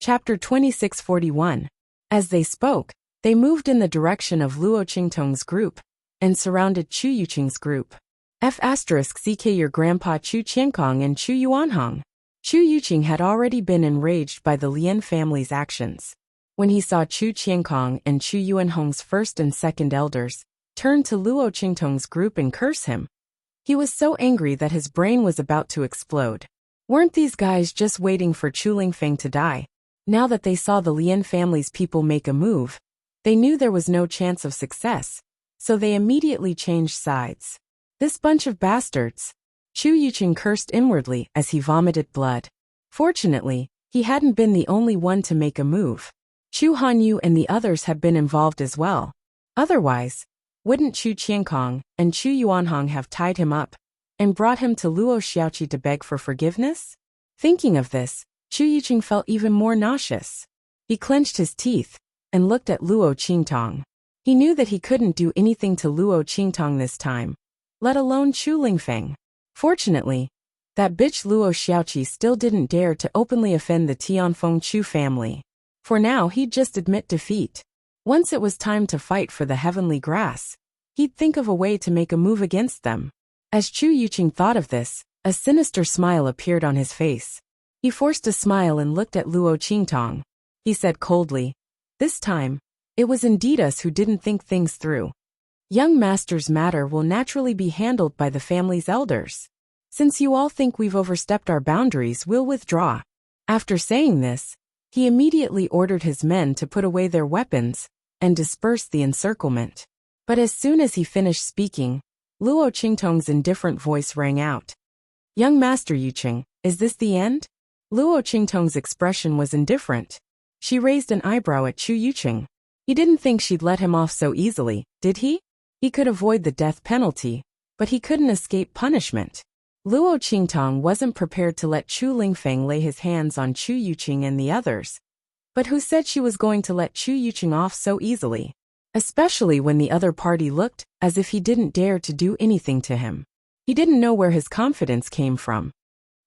Chapter 2641. As they spoke, they moved in the direction of Luo Qingtong's group and surrounded Chu Yuqing's group. CK your grandpa Chu Qiankong and Chu Yuanhong. Chu Yuqing had already been enraged by the Lian family's actions. When he saw Chu Qiankong and Chu Yuanhong's first and second elders turn to Luo Qingtong's group and curse him, he was so angry that his brain was about to explode. Weren't these guys just waiting for Chu Lingfeng to die? Now that they saw the Lian family's people make a move, they knew there was no chance of success, so they immediately changed sides. This bunch of bastards! Chu Yuqing cursed inwardly as he vomited blood. Fortunately, he hadn't been the only one to make a move. Chu Hanyu and the others had been involved as well. Otherwise, wouldn't Chu Qiankong and Chu Yuanhong have tied him up and brought him to Luo Xiaoqi to beg for forgiveness? Thinking of this, Chu Yuqing felt even more nauseous. He clenched his teeth and looked at Luo Qingtong. He knew that he couldn't do anything to Luo Qingtong this time, let alone Chu Lingfeng. Fortunately, that bitch Luo Xiaoqi still didn't dare to openly offend the Tianfeng Chu family. For now he'd just admit defeat. Once it was time to fight for the heavenly grass, he'd think of a way to make a move against them. As Chu Yuqing thought of this, a sinister smile appeared on his face. He forced a smile and looked at Luo Qingtong. He said coldly, "This time, it was indeed us who didn't think things through. Young master's matter will naturally be handled by the family's elders. Since you all think we've overstepped our boundaries, we'll withdraw." After saying this, he immediately ordered his men to put away their weapons and disperse the encirclement. But as soon as he finished speaking, Luo Qingtong's indifferent voice rang out. "Young Master Yuqing, is this the end?" Luo Qingtong's expression was indifferent. She raised an eyebrow at Chu Yuqing. He didn't think she'd let him off so easily, did he? He could avoid the death penalty, but he couldn't escape punishment. Luo Qingtong wasn't prepared to let Chu Lingfeng lay his hands on Chu Yuqing and the others. But who said she was going to let Chu Yuqing off so easily? Especially when the other party looked as if he didn't dare to do anything to him. He didn't know where his confidence came from.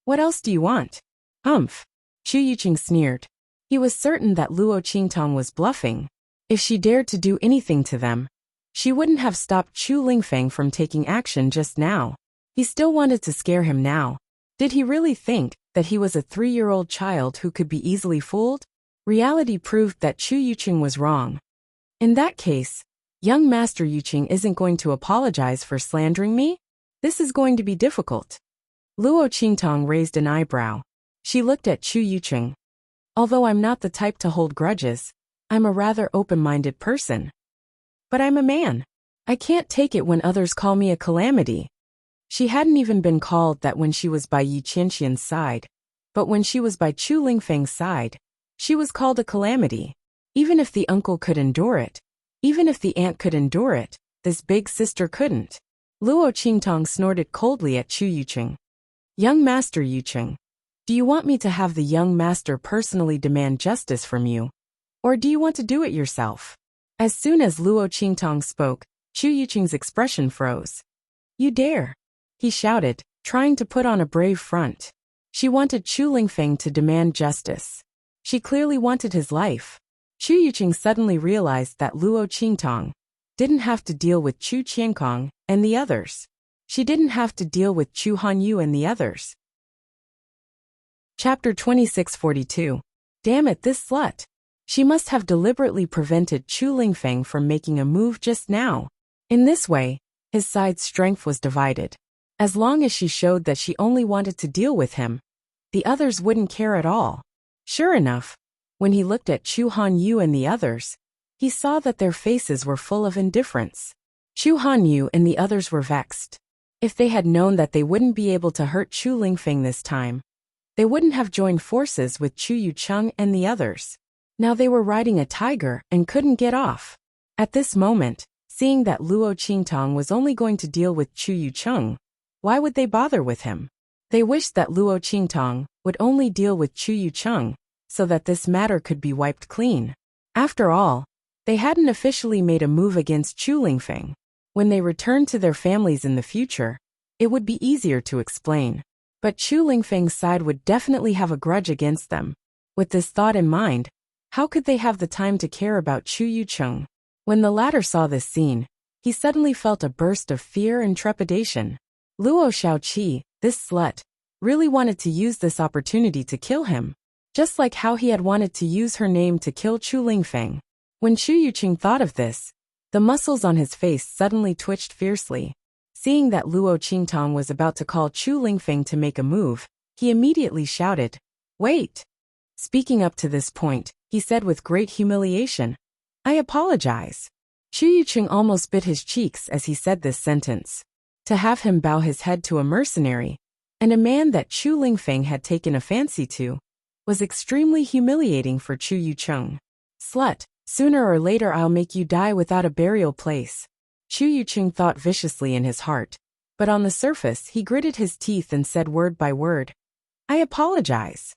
"What else do you want?" "Humph." Chu Yuqing sneered. He was certain that Luo Qingtong was bluffing. If she dared to do anything to them, she wouldn't have stopped Chu Lingfeng from taking action just now. He still wanted to scare him now. Did he really think that he was a 3-year-old child who could be easily fooled? Reality proved that Chu Yuqing was wrong. In that case, young Master Yuqing isn't going to apologize for slandering me? This is going to be difficult. Luo Qingtong raised an eyebrow. She looked at Chu Yuqing. "Although I'm not the type to hold grudges, I'm a rather open-minded person. But I'm a man. I can't take it when others call me a calamity." She hadn't even been called that when she was by Yi Qianxian's side, but when she was by Chu Lingfeng's side, she was called a calamity. Even if the uncle could endure it, even if the aunt could endure it, this big sister couldn't. Luo Qingtong snorted coldly at Chu Yuqing. "Young Master Yuqing, do you want me to have the young master personally demand justice from you? Or do you want to do it yourself?" As soon as Luo Qingtong spoke, Chu Yuqing's expression froze. "You dare!" he shouted, trying to put on a brave front. She wanted Chu Lingfeng to demand justice. She clearly wanted his life. Chu Yuqing suddenly realized that Luo Qingtong didn't have to deal with Chu Qiankong and the others. She didn't have to deal with Chu Hanyu and the others. Chapter 2642. Damn it, this slut. She must have deliberately prevented Chu Lingfeng from making a move just now. In this way, his side's strength was divided. As long as she showed that she only wanted to deal with him, the others wouldn't care at all. Sure enough, when he looked at Chu Hanyu and the others, he saw that their faces were full of indifference. Chu Hanyu and the others were vexed. If they had known that they wouldn't be able to hurt Chu Lingfeng this time, they wouldn't have joined forces with Chu Yucheng and the others. Now they were riding a tiger and couldn't get off. At this moment, seeing that Luo Qingtong was only going to deal with Chu Yucheng, why would they bother with him? They wished that Luo Qingtong would only deal with Chu Yucheng, so that this matter could be wiped clean. After all, they hadn't officially made a move against Chu Lingfeng. When they returned to their families in the future, it would be easier to explain. But Chu Lingfeng's side would definitely have a grudge against them. With this thought in mind, how could they have the time to care about Chu Yucheng? When the latter saw this scene, he suddenly felt a burst of fear and trepidation. Luo Xiaoqi, this slut, really wanted to use this opportunity to kill him, just like how he had wanted to use her name to kill Chu Lingfeng. When Chu Yucheng thought of this, the muscles on his face suddenly twitched fiercely. Seeing that Luo Qingtong was about to call Chu Lingfeng to make a move, he immediately shouted, "Wait!" Speaking up to this point, he said with great humiliation, "I apologize." Chu Yucheng almost bit his cheeks as he said this sentence. To have him bow his head to a mercenary, and a man that Chu Lingfeng had taken a fancy to, was extremely humiliating for Chu Yucheng. "Slut, sooner or later I'll make you die without a burial place." Chu Yucheng thought viciously in his heart, but on the surface he gritted his teeth and said word by word, "I apologize."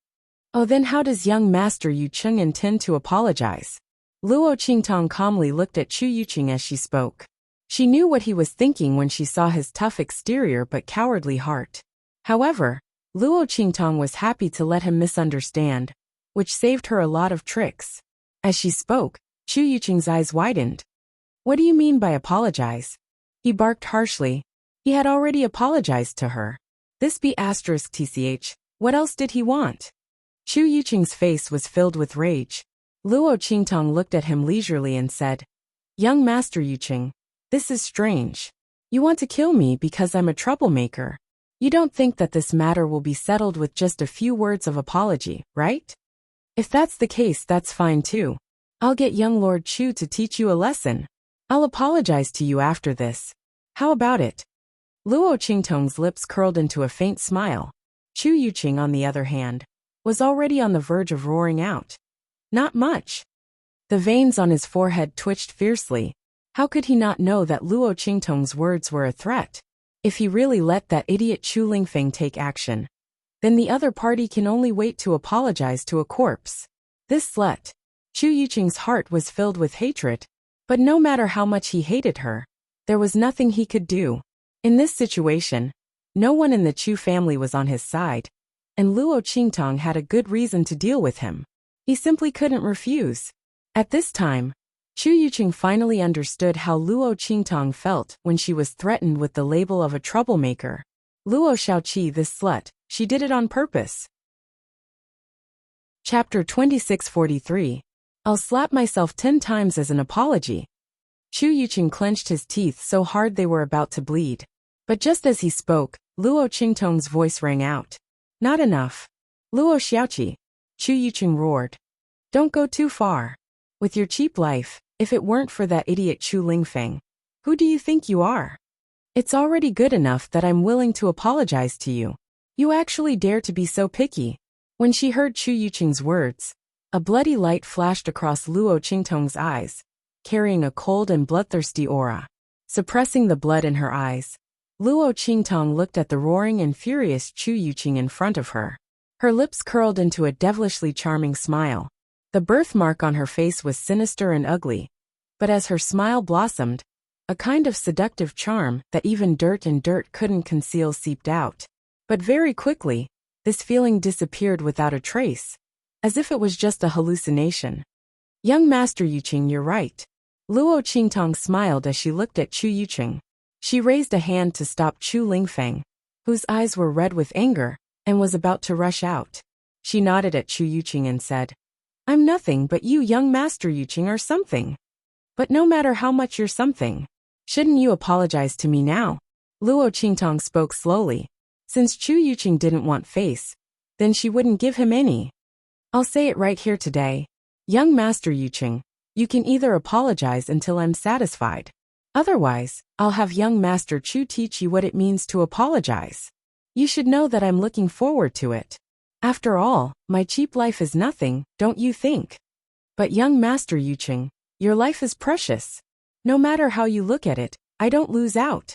"Oh, then how does young Master Yucheng intend to apologize?" Luo Qingtong calmly looked at Chu Yucheng as she spoke. She knew what he was thinking when she saw his tough exterior but cowardly heart. However, Luo Qingtong was happy to let him misunderstand, which saved her a lot of tricks. As she spoke, Chu Yucheng's eyes widened. "What do you mean by apologize?" He barked harshly. He had already apologized to her. This be *tch, what else did he want? Chu Yucheng's face was filled with rage. Luo Qingtong looked at him leisurely and said, "Young Master Yucheng, this is strange. You want to kill me because I'm a troublemaker. You don't think that this matter will be settled with just a few words of apology, right? If that's the case, that's fine too. I'll get young Lord Chu to teach you a lesson. I'll apologize to you after this. How about it?" Luo Qingtong's lips curled into a faint smile. Chu Yucheng, on the other hand, was already on the verge of roaring out. "Not much." The veins on his forehead twitched fiercely. How could he not know that Luo Qingtong's words were a threat? If he really let that idiot Chu Lingfeng take action, then the other party can only wait to apologize to a corpse. This slut. Chu Yucheng's heart was filled with hatred, but no matter how much he hated her, there was nothing he could do. In this situation, no one in the Chu family was on his side, and Luo Qingtong had a good reason to deal with him. He simply couldn't refuse. At this time, Chu Yucheng finally understood how Luo Qingtong felt when she was threatened with the label of a troublemaker. Luo Xiaoqi, this slut, she did it on purpose. Chapter 2643. I'll slap myself 10 times as an apology. Chu Yucheng clenched his teeth so hard they were about to bleed. But just as he spoke, Luo Qingtong's voice rang out. "Not enough. Luo Xiaoqi," Chu Yucheng roared. "Don't go too far. With your cheap life, if it weren't for that idiot Chu Lingfeng, who do you think you are? It's already good enough that I'm willing to apologize to you. You actually dare to be so picky." When she heard Chu Yucheng's words, a bloody light flashed across Luo Qingtong's eyes, carrying a cold and bloodthirsty aura. Suppressing the blood in her eyes, Luo Qingtong looked at the roaring and furious Chu Yucheng in front of her. Her lips curled into a devilishly charming smile. The birthmark on her face was sinister and ugly, but as her smile blossomed, a kind of seductive charm that even dirt and dirt couldn't conceal seeped out. But very quickly, this feeling disappeared without a trace, as if it was just a hallucination. "Young Master Yucheng, you're right." Luo Qingtong smiled as she looked at Chu Yucheng. She raised a hand to stop Chu Lingfeng, whose eyes were red with anger, and was about to rush out. She nodded at Chu Yucheng and said, "I'm nothing, but you, young Master Yucheng, are something. But no matter how much you're something, shouldn't you apologize to me now?" Luo Qingtong spoke slowly. Since Chu Yucheng didn't want face, then she wouldn't give him any. "I'll say it right here today. Young Master Yucheng, you can either apologize until I'm satisfied. Otherwise, I'll have young Master Chu teach you what it means to apologize. You should know that I'm looking forward to it. After all, my cheap life is nothing, don't you think? But young Master Yucheng, your life is precious. No matter how you look at it, I don't lose out.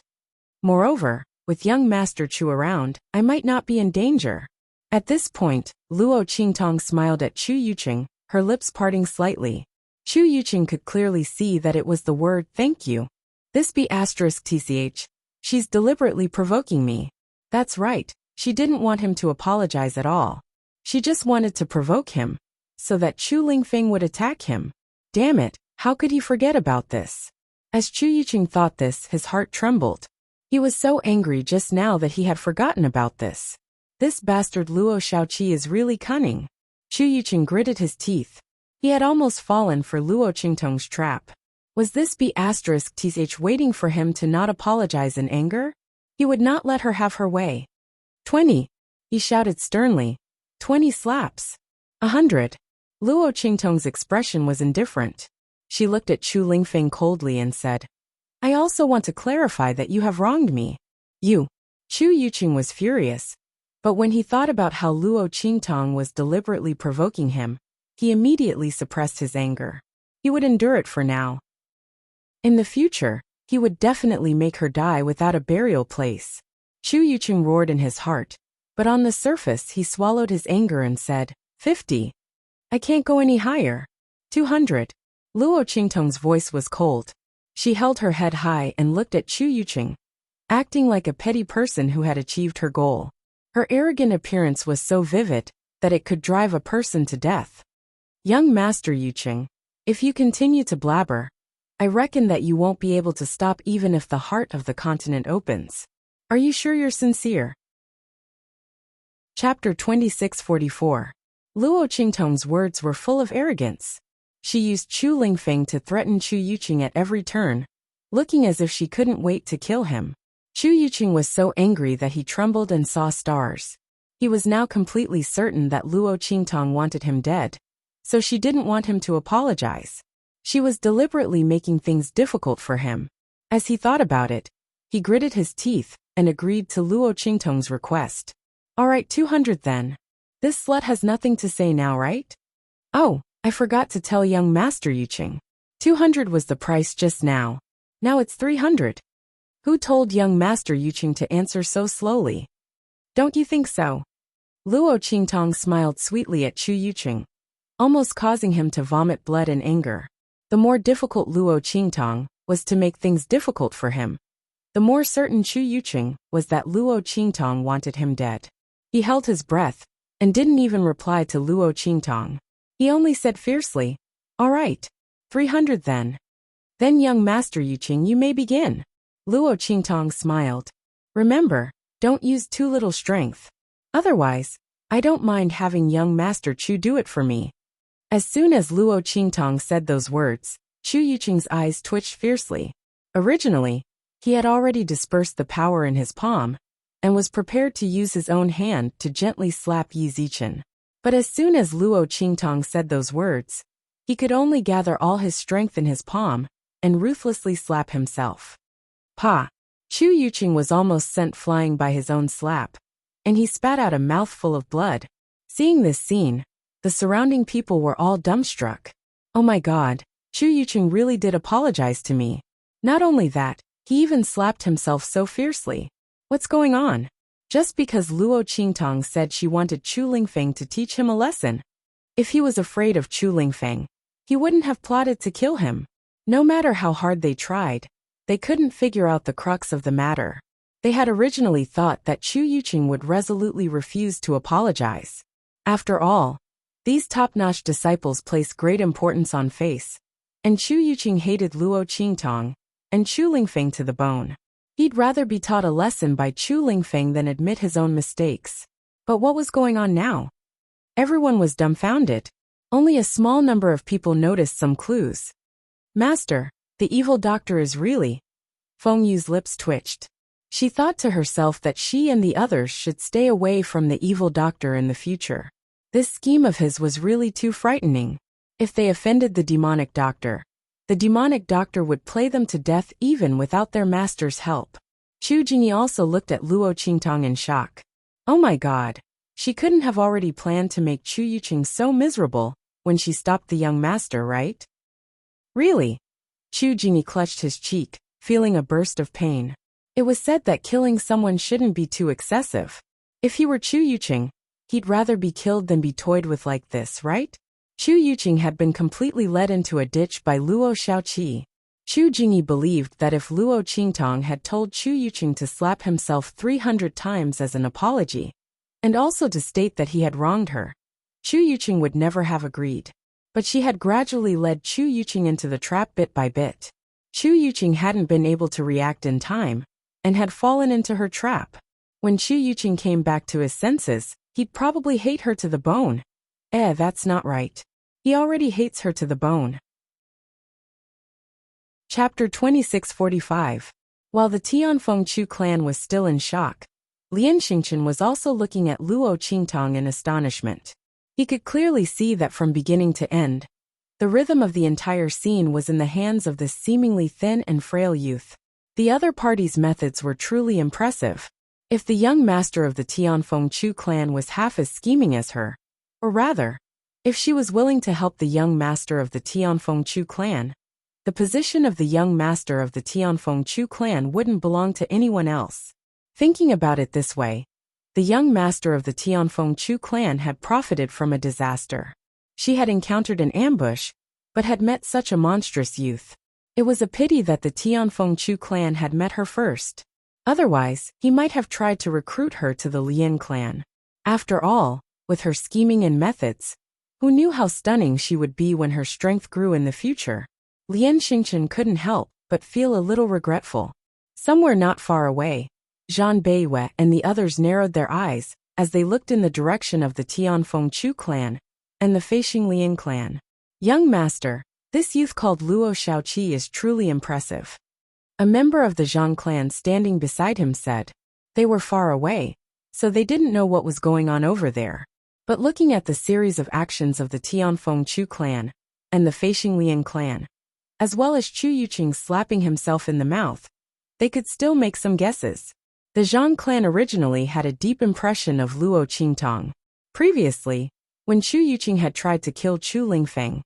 Moreover, with young Master Chu around, I might not be in danger." At this point, Luo Qingtong smiled at Chu Yucheng, her lips parting slightly. Chu Yucheng could clearly see that it was the word "thank you." This be *tch. She's deliberately provoking me. That's right, she didn't want him to apologize at all. She just wanted to provoke him, so that Chu Lingfeng would attack him. Damn it, how could he forget about this? As Chu Yuqing thought this, his heart trembled. He was so angry just now that he had forgotten about this. This bastard Luo Shaoqi is really cunning. Chu Yuqing gritted his teeth. He had almost fallen for Luo Qingtong's trap. Was this B*th waiting for him to not apologize in anger? He would not let her have her way. 20, he shouted sternly. 20 slaps. 100. Luo Qingtong's expression was indifferent. She looked at Chu Lingfeng coldly and said, I also want to clarify that you have wronged me. You. Chu Yuqing was furious. But when he thought about how Luo Qingtong was deliberately provoking him, he immediately suppressed his anger. He would endure it for now. In the future, he would definitely make her die without a burial place. Chu Yuqing roared in his heart, but on the surface he swallowed his anger and said, 50. I can't go any higher. 200. Luo Qingtong's voice was cold. She held her head high and looked at Chu Yuqing, acting like a petty person who had achieved her goal. Her arrogant appearance was so vivid that it could drive a person to death. Young Master Yuqing, if you continue to blabber, I reckon that you won't be able to stop even if the heart of the continent opens. Are you sure you're sincere? Chapter 2644. Luo Qingtong's words were full of arrogance. She used Chu Lingfeng to threaten Chu Yuqing at every turn, looking as if she couldn't wait to kill him. Chu Yuqing was so angry that he trembled and saw stars. He was now completely certain that Luo Qingtong wanted him dead, so she didn't want him to apologize. She was deliberately making things difficult for him. As he thought about it, he gritted his teeth and agreed to Luo Qingtong's request. All right, 200 then. This slut has nothing to say now, right? Oh, I forgot to tell young Master Yuqing. 200 was the price just now. Now it's 300. Who told young Master Yuqing to answer so slowly? Don't you think so? Luo Qingtong smiled sweetly at Chu Yuqing, almost causing him to vomit blood in anger. The more difficult Luo Qingtong was to make things difficult for him, the more certain Chu Yuqing was that Luo Qingtong wanted him dead. He held his breath and didn't even reply to Luo Qingtong. He only said fiercely, all right, 300 then. Then young Master Yuqing, you may begin. Luo Qingtong smiled. Remember, don't use too little strength. Otherwise, I don't mind having young Master Chu do it for me. As soon as Luo Qingtong said those words, Chu Yuqing's eyes twitched fiercely. Originally, he had already dispersed the power in his palm and was prepared to use his own hand to gently slap Yi Zichen. But as soon as Luo Qingtong said those words, he could only gather all his strength in his palm and ruthlessly slap himself. Pa! Chu Yuqing was almost sent flying by his own slap, and he spat out a mouthful of blood. Seeing this scene, the surrounding people were all dumbstruck. Oh my god, Chu Yuqing really did apologize to me. Not only that, he even slapped himself so fiercely. What's going on? Just because Luo Qingtong said she wanted Chu Lingfeng to teach him a lesson. If he was afraid of Chu Lingfeng, he wouldn't have plotted to kill him. No matter how hard they tried, they couldn't figure out the crux of the matter. They had originally thought that Chu Yuqing would resolutely refuse to apologize. After all, these top-notch disciples place great importance on face, and Chu Yuqing hated Luo Qingtong and Chu Lingfeng to the bone. He'd rather be taught a lesson by Chu Lingfeng than admit his own mistakes. But what was going on now? Everyone was dumbfounded. Only a small number of people noticed some clues. Master, the evil doctor is really... Feng Yu's lips twitched. She thought to herself that she and the others should stay away from the evil doctor in the future. This scheme of his was really too frightening. If they offended the demonic doctor would play them to death even without their master's help. Chu Jingyi also looked at Luo Qingtong in shock. Oh my god, she couldn't have already planned to make Chu Yuqing so miserable when she stopped the young master, right? Really? Chu Jingyi clutched his cheek, feeling a burst of pain. It was said that killing someone shouldn't be too excessive. If he were Chu Yuqing, he'd rather be killed than be toyed with like this, right? Chu Yuqing had been completely led into a ditch by Luo Shaoqi. Chu Jingyi believed that if Luo Qingtong had told Chu Yuqing to slap himself 300 times as an apology, and also to state that he had wronged her, Chu Yuqing would never have agreed. But she had gradually led Chu Yuqing into the trap bit by bit. Chu Yuqing hadn't been able to react in time, and had fallen into her trap. When Chu Yuqing came back to his senses, he'd probably hate her to the bone. That's not right. He already hates her to the bone. Chapter 2645. While the Tianfeng Chu clan was still in shock, Lian Xingchen was also looking at Luo Qingtong in astonishment. He could clearly see that from beginning to end, the rhythm of the entire scene was in the hands of this seemingly thin and frail youth. The other party's methods were truly impressive. If the young master of the Tianfeng Chu clan was half as scheming as her, or rather, if she was willing to help the young master of the Tianfeng Chu clan, the position of the young master of the Tianfeng Chu clan wouldn't belong to anyone else. Thinking about it this way, the young master of the Tianfeng Chu clan had profited from a disaster. She had encountered an ambush, but had met such a monstrous youth. It was a pity that the Tianfeng Chu clan had met her first. Otherwise, he might have tried to recruit her to the Lian clan. After all, with her scheming and methods, who knew how stunning she would be when her strength grew in the future? Lian Xingchen couldn't help but feel a little regretful. Somewhere not far away, Zhan Beiyue and the others narrowed their eyes as they looked in the direction of the Tianfeng Chu clan and the Feixing Lian clan. Young master, this youth called Luo Shaoqi is truly impressive. A member of the Zhan clan standing beside him said. They were far away, so they didn't know what was going on over there. But looking at the series of actions of the Tianfeng Chu clan and the Feixing Lian clan, as well as Chu Yuqing slapping himself in the mouth, they could still make some guesses. The Zhan clan originally had a deep impression of Luo Qingtong. Previously, when Chu Yuqing had tried to kill Chu Lingfeng,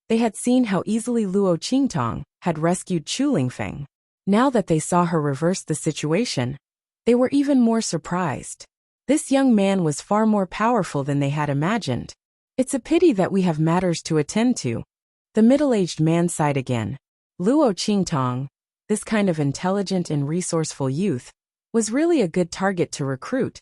they had seen how easily Luo Qingtong had rescued Chu Lingfeng. Now that they saw her reverse the situation, they were even more surprised. This young man was far more powerful than they had imagined. It's a pity that we have matters to attend to. The middle-aged man sighed again. Luo Qingtong, this kind of intelligent and resourceful youth, was really a good target to recruit,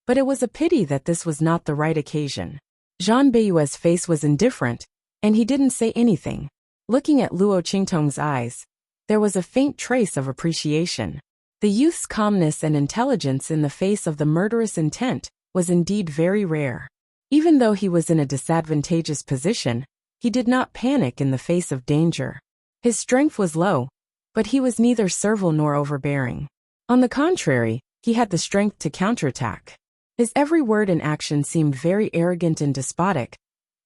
but it was a pity that this was not the right occasion. Zhan Beiyue's face was indifferent, and he didn't say anything. Looking at Luo Qingtong's eyes, there was a faint trace of appreciation. The youth's calmness and intelligence in the face of the murderous intent was indeed very rare. Even though he was in a disadvantageous position, he did not panic in the face of danger. His strength was low, but he was neither servile nor overbearing. On the contrary, he had the strength to counterattack. His every word and action seemed very arrogant and despotic,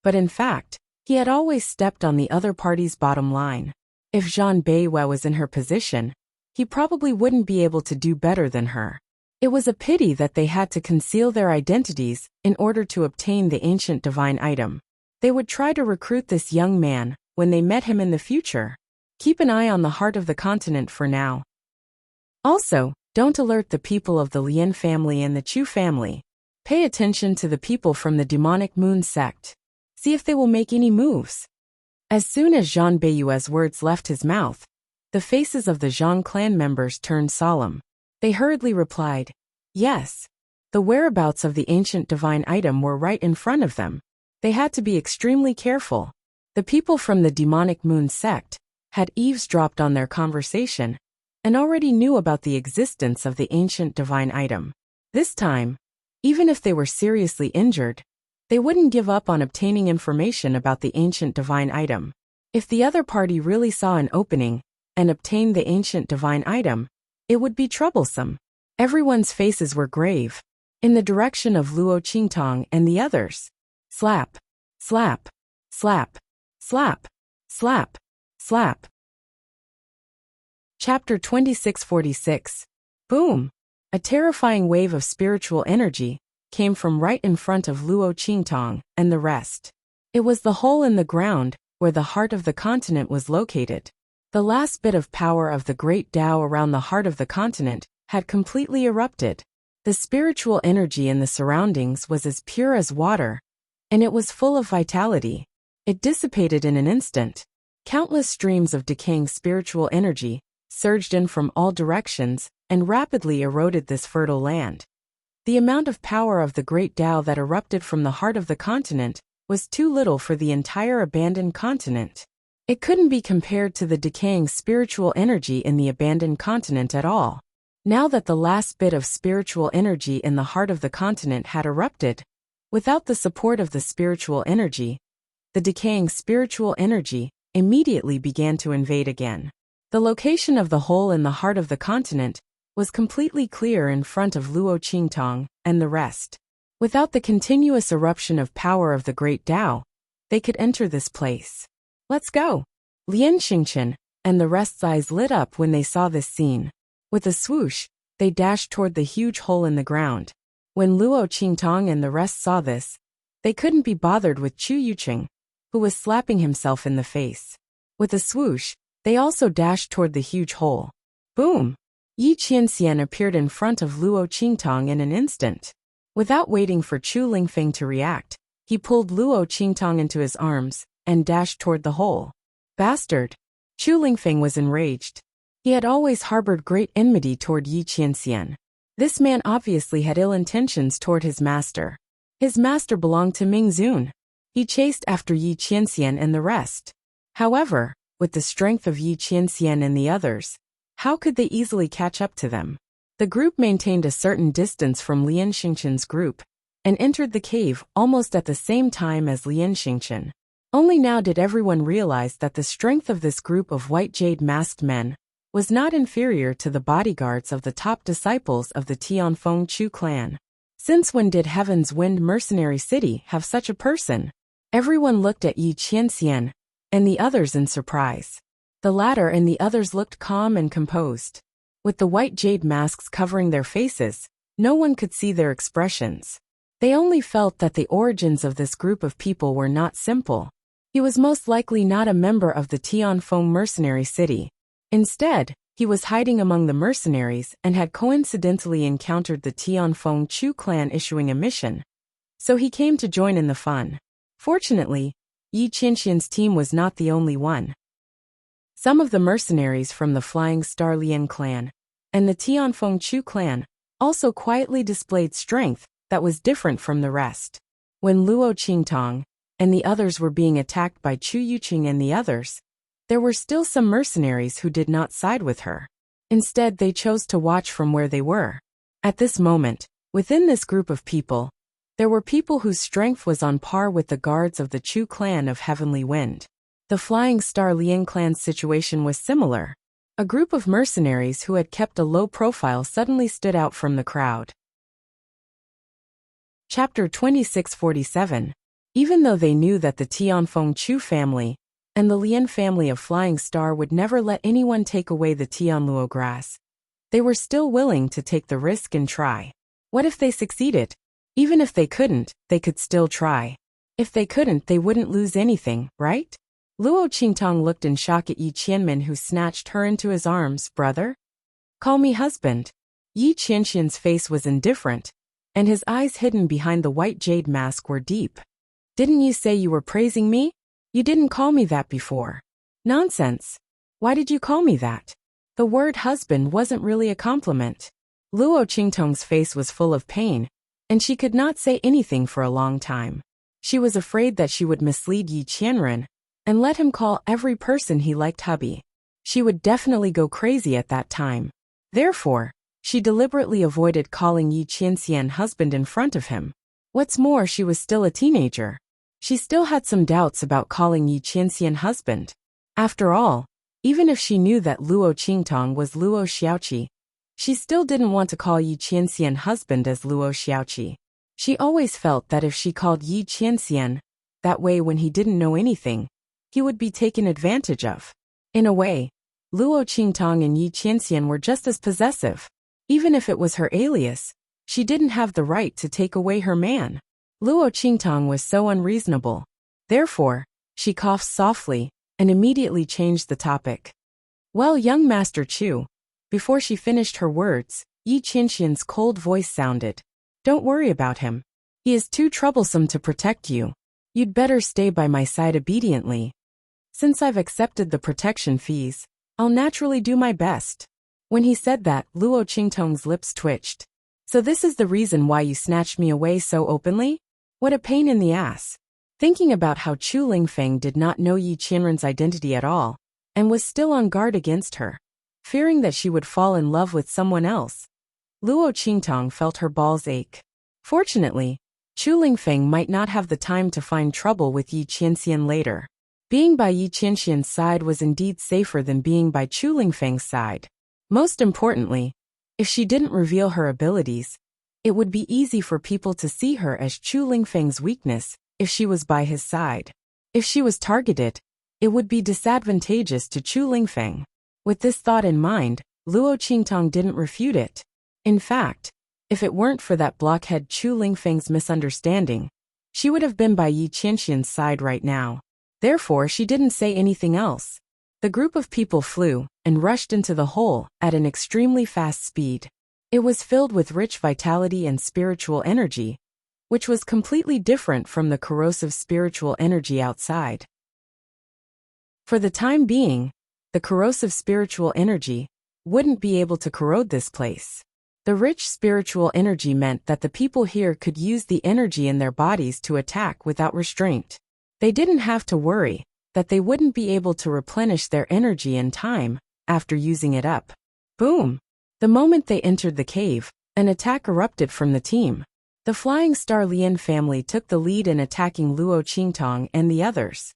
but in fact, he had always stepped on the other party's bottom line. If Zhan Beiyue was in her position, he probably wouldn't be able to do better than her. It was a pity that they had to conceal their identities in order to obtain the ancient divine item. They would try to recruit this young man when they met him in the future. Keep an eye on the heart of the continent for now. Also, don't alert the people of the Lian family and the Chu family. Pay attention to the people from the demonic moon sect. See if they will make any moves. As soon as Zhan Beiyue's words left his mouth, the faces of the Zhan clan members turned solemn. They hurriedly replied, yes. The whereabouts of the ancient divine item were right in front of them. They had to be extremely careful. The people from the demonic moon sect had eavesdropped on their conversation and already knew about the existence of the ancient divine item. This time, even if they were seriously injured, they wouldn't give up on obtaining information about the ancient divine item. If the other party really saw an opening and obtained the ancient divine item, it would be troublesome. Everyone's faces were grave. In the direction of Luo Qingtong and the others. Slap, slap, slap, slap, slap, slap. Chapter 2646. Boom! A terrifying wave of spiritual energy came from right in front of Luo Qingtong and the rest. It was the hole in the ground where the heart of the continent was located. The last bit of power of the great Tao around the heart of the continent had completely erupted. The spiritual energy in the surroundings was as pure as water, and it was full of vitality. It dissipated in an instant. Countless streams of decaying spiritual energy surged in from all directions and rapidly eroded this fertile land. The amount of power of the great Tao that erupted from the heart of the continent was too little for the entire abandoned continent. It couldn't be compared to the decaying spiritual energy in the abandoned continent at all. Now that the last bit of spiritual energy in the heart of the continent had erupted, without the support of the spiritual energy, the decaying spiritual energy immediately began to invade again. The location of the hole in the heart of the continent was completely clear in front of Luo Qingtong and the rest. Without the continuous eruption of power of the Great Tao, they could enter this place. Let's go! Lian Xingqian and the rest's eyes lit up when they saw this scene. With a swoosh, they dashed toward the huge hole in the ground. When Luo Qingtong and the rest saw this, they couldn't be bothered with Chu Yuqing, who was slapping himself in the face. With a swoosh, they also dashed toward the huge hole. Boom! Yi Qianxian appeared in front of Luo Qingtong in an instant. Without waiting for Chu Lingfeng to react, he pulled Luo Qingtong into his arms and dashed toward the hole. Bastard! Chu Lingfeng was enraged. He had always harbored great enmity toward Yi Qianxian. This man obviously had ill intentions toward his master. His master belonged to Ming Zun. He chased after Yi Qianxian and the rest. However, with the strength of Yi Qianxian and the others, how could they easily catch up to them? The group maintained a certain distance from Lian Xingqian's group and entered the cave almost at the same time as Lian Xingqian. Only now did everyone realize that the strength of this group of white jade masked men was not inferior to the bodyguards of the top disciples of the Tianfeng Chu clan. Since when did Heaven's Wind Mercenary City have such a person? Everyone looked at Yi Qianxian and the others in surprise. The latter and the others looked calm and composed. With the white jade masks covering their faces, no one could see their expressions. They only felt that the origins of this group of people were not simple. He was most likely not a member of the Tianfeng Mercenary City. Instead, he was hiding among the mercenaries and had coincidentally encountered the Tianfeng Chu clan issuing a mission. So he came to join in the fun. Fortunately, Yi Qianxian's team was not the only one. Some of the mercenaries from the Flying Star Lian clan and the Tianfeng Chu clan also quietly displayed strength that was different from the rest. When Luo Qingtong and the others were being attacked by Chu Yuqing and the others, there were still some mercenaries who did not side with her. Instead, they chose to watch from where they were. At this moment, within this group of people, there were people whose strength was on par with the guards of the Chu clan of Heavenly Wind. The Flying Star Lian clan's situation was similar. A group of mercenaries who had kept a low profile suddenly stood out from the crowd. Chapter 2647. Even though they knew that the Tianfeng Chu family and the Lian family of Flying Star would never let anyone take away the Tianluo grass, they were still willing to take the risk and try. What if they succeeded? Even if they couldn't, they could still try. If they couldn't, they wouldn't lose anything, right? Luo Qingtong looked in shock at Yi Qianmin, who snatched her into his arms. Brother? Call me husband. Yi Qianxian's face was indifferent, and his eyes hidden behind the white jade mask were deep. Didn't you say you were praising me? You didn't call me that before. Nonsense. Why did you call me that? The word husband wasn't really a compliment. Luo Qingtong's face was full of pain, and she could not say anything for a long time. She was afraid that she would mislead Yi Qianren and let him call every person he liked hubby. She would definitely go crazy at that time. Therefore, she deliberately avoided calling Yi Qianxian husband in front of him. What's more, she was still a teenager. She still had some doubts about calling Yi Qianxian husband. After all, even if she knew that Luo Qingtong was Luo Xiaoqi, she still didn't want to call Yi Qianxian husband as Luo Xiaoqi. She always felt that if she called Yi Qianxian that way when he didn't know anything, he would be taken advantage of. In a way, Luo Qingtong and Yi Qianxian were just as possessive. Even if it was her alias, she didn't have the right to take away her man. Luo Qingtong was so unreasonable. Therefore, she coughed softly and immediately changed the topic. Well, young Master Chu. Before she finished her words, Yi Qianxian's cold voice sounded. Don't worry about him. He is too troublesome to protect you. You'd better stay by my side obediently. Since I've accepted the protection fees, I'll naturally do my best. When he said that, Luo Qingtong's lips twitched. So this is the reason why you snatched me away so openly? What a pain in the ass. Thinking about how Chu Lingfeng did not know Yi Qianren's identity at all, and was still on guard against her, fearing that she would fall in love with someone else, Luo Qingtong felt her balls ache. Fortunately, Chu Lingfeng might not have the time to find trouble with Yi Qianxian later. Being by Yi Qianxian's side was indeed safer than being by Chu Lingfeng's side. Most importantly, if she didn't reveal her abilities, it would be easy for people to see her as Chu Lingfeng's weakness if she was by his side. If she was targeted, it would be disadvantageous to Chu Lingfeng. With this thought in mind, Luo Qingtong didn't refute it. In fact, if it weren't for that blockhead Chu Lingfeng's misunderstanding, she would have been by Yi Qianxian's side right now. Therefore, she didn't say anything else. The group of people flew and rushed into the hole at an extremely fast speed. It was filled with rich vitality and spiritual energy, which was completely different from the corrosive spiritual energy outside. For the time being, the corrosive spiritual energy wouldn't be able to corrode this place. The rich spiritual energy meant that the people here could use the energy in their bodies to attack without restraint. They didn't have to worry that they wouldn't be able to replenish their energy in time after using it up. Boom! The moment they entered the cave, an attack erupted from the team. The Flying Star Lian family took the lead in attacking Luo Qingtong and the others.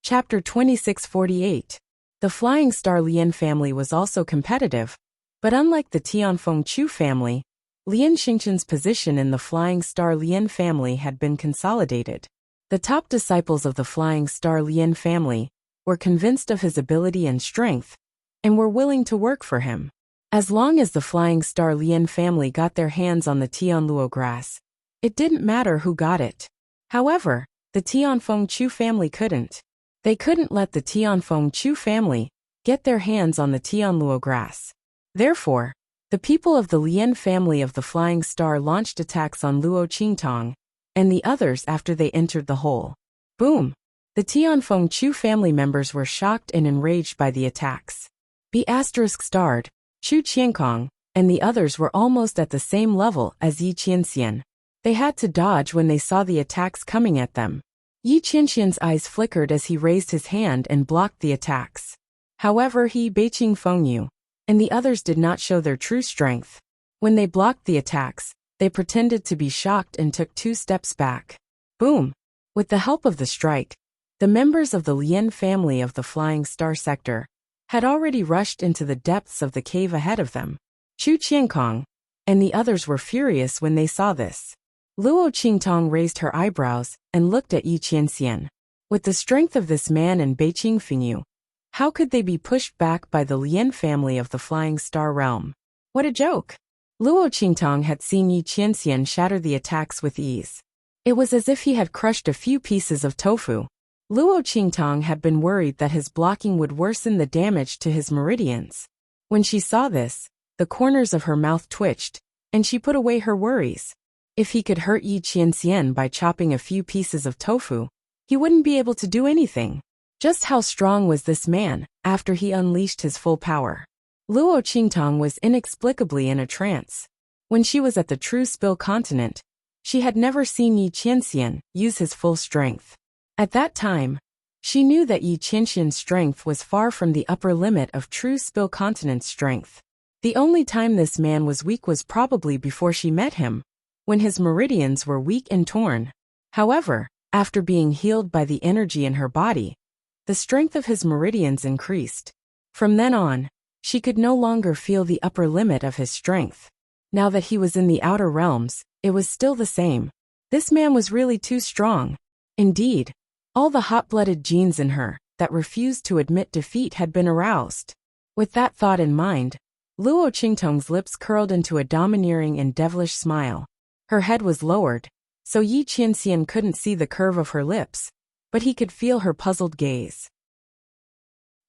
Chapter 2648. The Flying Star Lian family was also competitive, but unlike the Tianfeng Chu family, Lian Xingqian's position in the Flying Star Lian family had been consolidated. The top disciples of the Flying Star Lian family were convinced of his ability and strength, and were willing to work for him. As long as the Flying Star Lian family got their hands on the Tianluo grass, it didn't matter who got it. However, the Tianfeng Chu family couldn't. They couldn't let the Tianfeng Chu family get their hands on the Tianluo grass. Therefore, the people of the Lian family of the Flying Star launched attacks on Luo Qingtong and the others after they entered the hole. Boom! The Tianfeng Chu family members were shocked and enraged by the attacks. ****, Chu Qiankong and the others were almost at the same level as Yi Qianxian. They had to dodge when they saw the attacks coming at them. Yi Qianxian's eyes flickered as he raised his hand and blocked the attacks. However, he, Beiqing Fengyu, and the others did not show their true strength. When they blocked the attacks, they pretended to be shocked and took 2 steps back. Boom! With the help of the strike, the members of the Lian family of the Flying Star sector had already rushed into the depths of the cave ahead of them. Chu Qiankong and the others were furious when they saw this. Luo Qingtong raised her eyebrows and looked at Yi Qianxian. With the strength of this man and Beiqing Fengyu, how could they be pushed back by the Lian family of the Flying Star realm? What a joke! Luo Qingtong had seen Yi Qianxian shatter the attacks with ease. It was as if he had crushed a few pieces of tofu. Luo Qingtong had been worried that his blocking would worsen the damage to his meridians. When she saw this, the corners of her mouth twitched, and she put away her worries. If he could hurt Yi Qianxian by chopping a few pieces of tofu, he wouldn't be able to do anything. Just how strong was this man after he unleashed his full power? Luo Qingtong was inexplicably in a trance. When she was at the True Spill continent, she had never seen Yi Qianxian use his full strength. At that time, she knew that Yi Qianxian's strength was far from the upper limit of True Spill continent's strength. The only time this man was weak was probably before she met him, when his meridians were weak and torn. However, after being healed by the energy in her body, the strength of his meridians increased. From then on, she could no longer feel the upper limit of his strength. Now that he was in the outer realms, it was still the same. This man was really too strong. Indeed, all the hot-blooded genes in her that refused to admit defeat had been aroused. With that thought in mind, Luo Qingtong's lips curled into a domineering and devilish smile. Her head was lowered, so Yi Qianxian couldn't see the curve of her lips, but he could feel her puzzled gaze.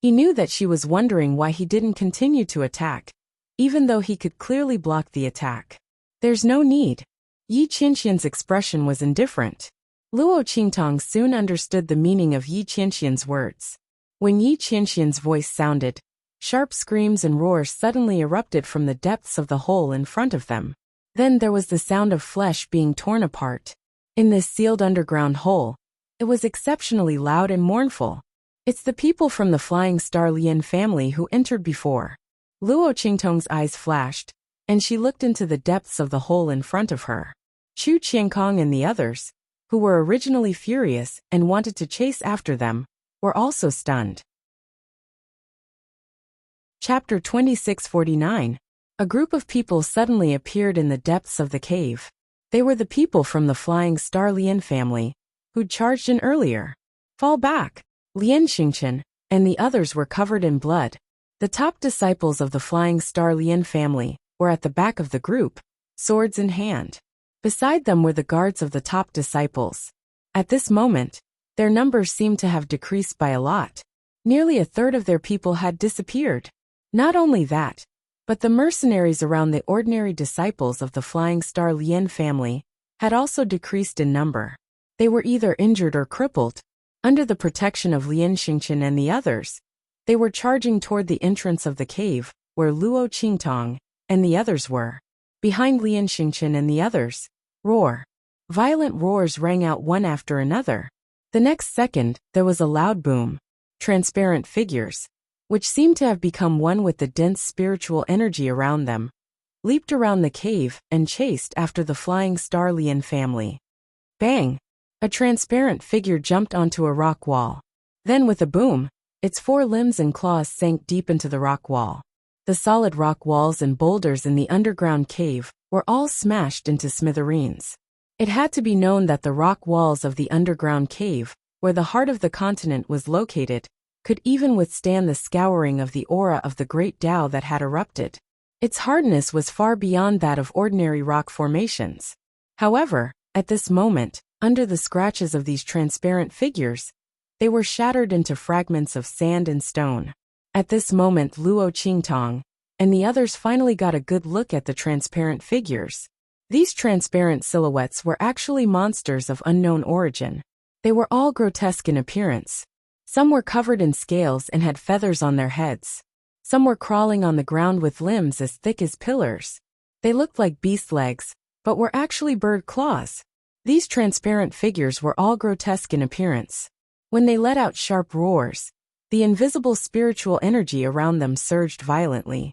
He knew that she was wondering why he didn't continue to attack, even though he could clearly block the attack. There's no need. Yi Qianxian's expression was indifferent. Luo Qingtong soon understood the meaning of Yi Qianxian's words. When Yi Qianxian's voice sounded, sharp screams and roars suddenly erupted from the depths of the hole in front of them. Then there was the sound of flesh being torn apart. In this sealed underground hole, it was exceptionally loud and mournful. It's the people from the Flying Star Lien family who entered before. Luo Qingtong's eyes flashed, and she looked into the depths of the hole in front of her. Chu Qiankong and the others, who were originally furious and wanted to chase after them, were also stunned. Chapter 2649. A group of people suddenly appeared in the depths of the cave. They were the people from the Flying Star Lien family, who'd charged in earlier. Fall back! Lien Xingchen and the others were covered in blood. The top disciples of the Flying Star Lien family were at the back of the group, swords in hand. Beside them were the guards of the top disciples. At this moment, their numbers seemed to have decreased by a lot. Nearly a third of their people had disappeared. Not only that, but the mercenaries around the ordinary disciples of the Flying Star Lien family had also decreased in number. They were either injured or crippled. Under the protection of Lien Xingchen and the others, they were charging toward the entrance of the cave, where Luo Qingtong and the others were. Behind Lien Xingchen and the others, roar. Violent roars rang out one after another. The next second, there was a loud boom. Transparent figures, which seemed to have become one with the dense spiritual energy around them, leaped around the cave and chased after the Flying Star Lien family. Bang! A transparent figure jumped onto a rock wall. Then with a boom, its 4 limbs and claws sank deep into the rock wall. The solid rock walls and boulders in the underground cave were all smashed into smithereens. It had to be known that the rock walls of the underground cave, where the heart of the continent was located, could even withstand the scouring of the aura of the great Tao that had erupted. Its hardness was far beyond that of ordinary rock formations. However, at this moment, under the scratches of these transparent figures, they were shattered into fragments of sand and stone. At this moment Luo Qingtong and the others finally got a good look at the transparent figures. These transparent silhouettes were actually monsters of unknown origin. They were all grotesque in appearance. Some were covered in scales and had feathers on their heads. Some were crawling on the ground with limbs as thick as pillars. They looked like beast legs, but were actually bird claws. These transparent figures were all grotesque in appearance. When they let out sharp roars, the invisible spiritual energy around them surged violently.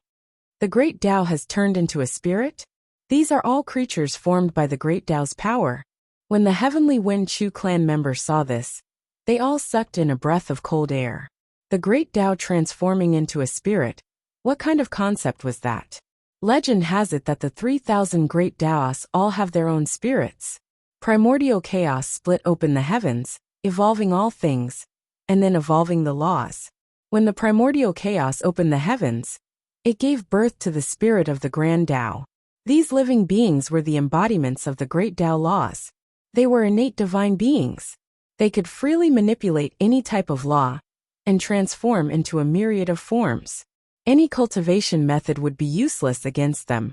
The Great Tao has turned into a spirit? These are all creatures formed by the Great Tao's power. When the Heavenly Wind Chu clan members saw this, they all sucked in a breath of cold air. The Great Tao transforming into a spirit, what kind of concept was that? Legend has it that the 3,000 Great Taos all have their own spirits. Primordial chaos split open the heavens, evolving all things, and then evolving the laws. When the primordial chaos opened the heavens, it gave birth to the spirit of the Grand Tao. These living beings were the embodiments of the Great Tao laws. They were innate divine beings. They could freely manipulate any type of law and transform into a myriad of forms. Any cultivation method would be useless against them.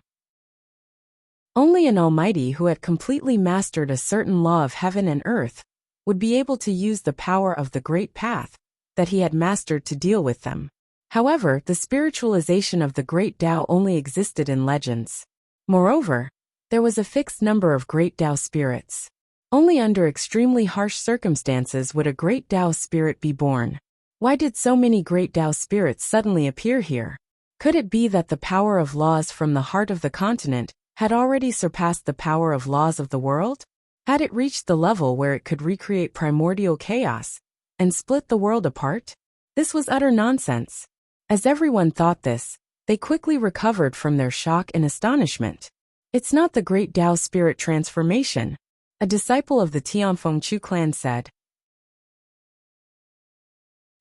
Only an Almighty who had completely mastered a certain law of heaven and earth would be able to use the power of the great path that he had mastered to deal with them. However, the spiritualization of the Great Tao only existed in legends. Moreover, there was a fixed number of Great Tao spirits. Only under extremely harsh circumstances would a Great Tao spirit be born. Why did so many Great Tao spirits suddenly appear here? Could it be that the power of laws from the heart of the continent had already surpassed the power of laws of the world? Had it reached the level where it could recreate primordial chaos and split the world apart? This was utter nonsense. As everyone thought this, they quickly recovered from their shock and astonishment. It's not the Great Tao spirit transformation, a disciple of the Tianfeng Chu clan said.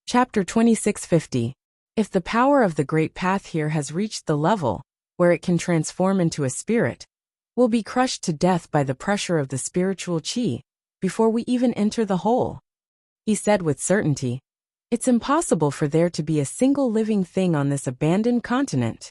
Chapter 2650. If the power of the Great Path here has reached the level where it can transform into a spirit, we'll be crushed to death by the pressure of the spiritual qi before we even enter the hole. He said with certainty. It's impossible for there to be a single living thing on this abandoned continent.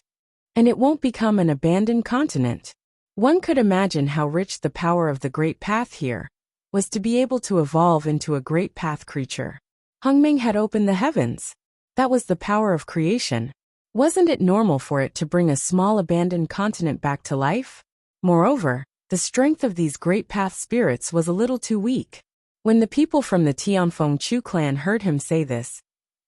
And it won't become an abandoned continent. One could imagine how rich the power of the Great Path here was to be able to evolve into a Great Path creature. Hungming had opened the heavens. That was the power of creation. Wasn't it normal for it to bring a small abandoned continent back to life? Moreover, the strength of these great path spirits was a little too weak. When the people from the Tianfeng Chu clan heard him say this,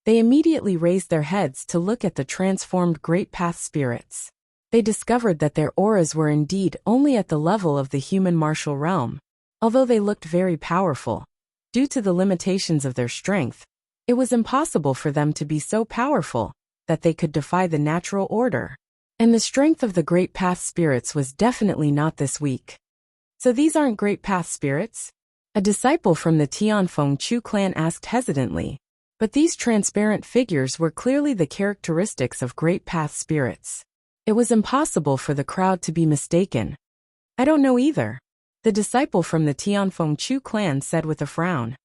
they immediately raised their heads to look at the transformed great path spirits. They discovered that their auras were indeed only at the level of the human martial realm. Although they looked very powerful, due to the limitations of their strength, it was impossible for them to be so powerful that they could defy the natural order. And the strength of the great path spirits was definitely not this weak. So these aren't great path spirits? A disciple from the Tianfeng Chu clan asked hesitantly. But these transparent figures were clearly the characteristics of great path spirits. It was impossible for the crowd to be mistaken. I don't know either, the disciple from the Tianfeng Chu clan said with a frown.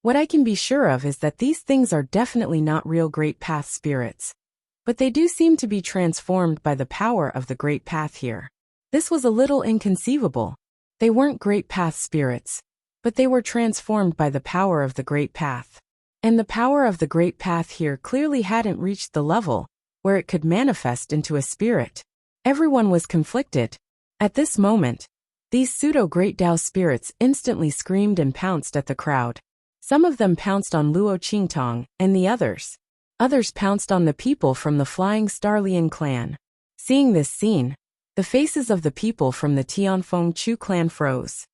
What I can be sure of is that these things are definitely not real great path spirits. But they do seem to be transformed by the power of the great path here. This was a little inconceivable. They weren't great path spirits, but they were transformed by the power of the great path. And the power of the great path here clearly hadn't reached the level where it could manifest into a spirit. Everyone was conflicted. At this moment, these pseudo-great Tao spirits instantly screamed and pounced at the crowd. Some of them pounced on Luo Qingtong and the others. Others pounced on the people from the Flying Starlion clan. Seeing this scene, the faces of the people from the Tianfeng Chu clan froze.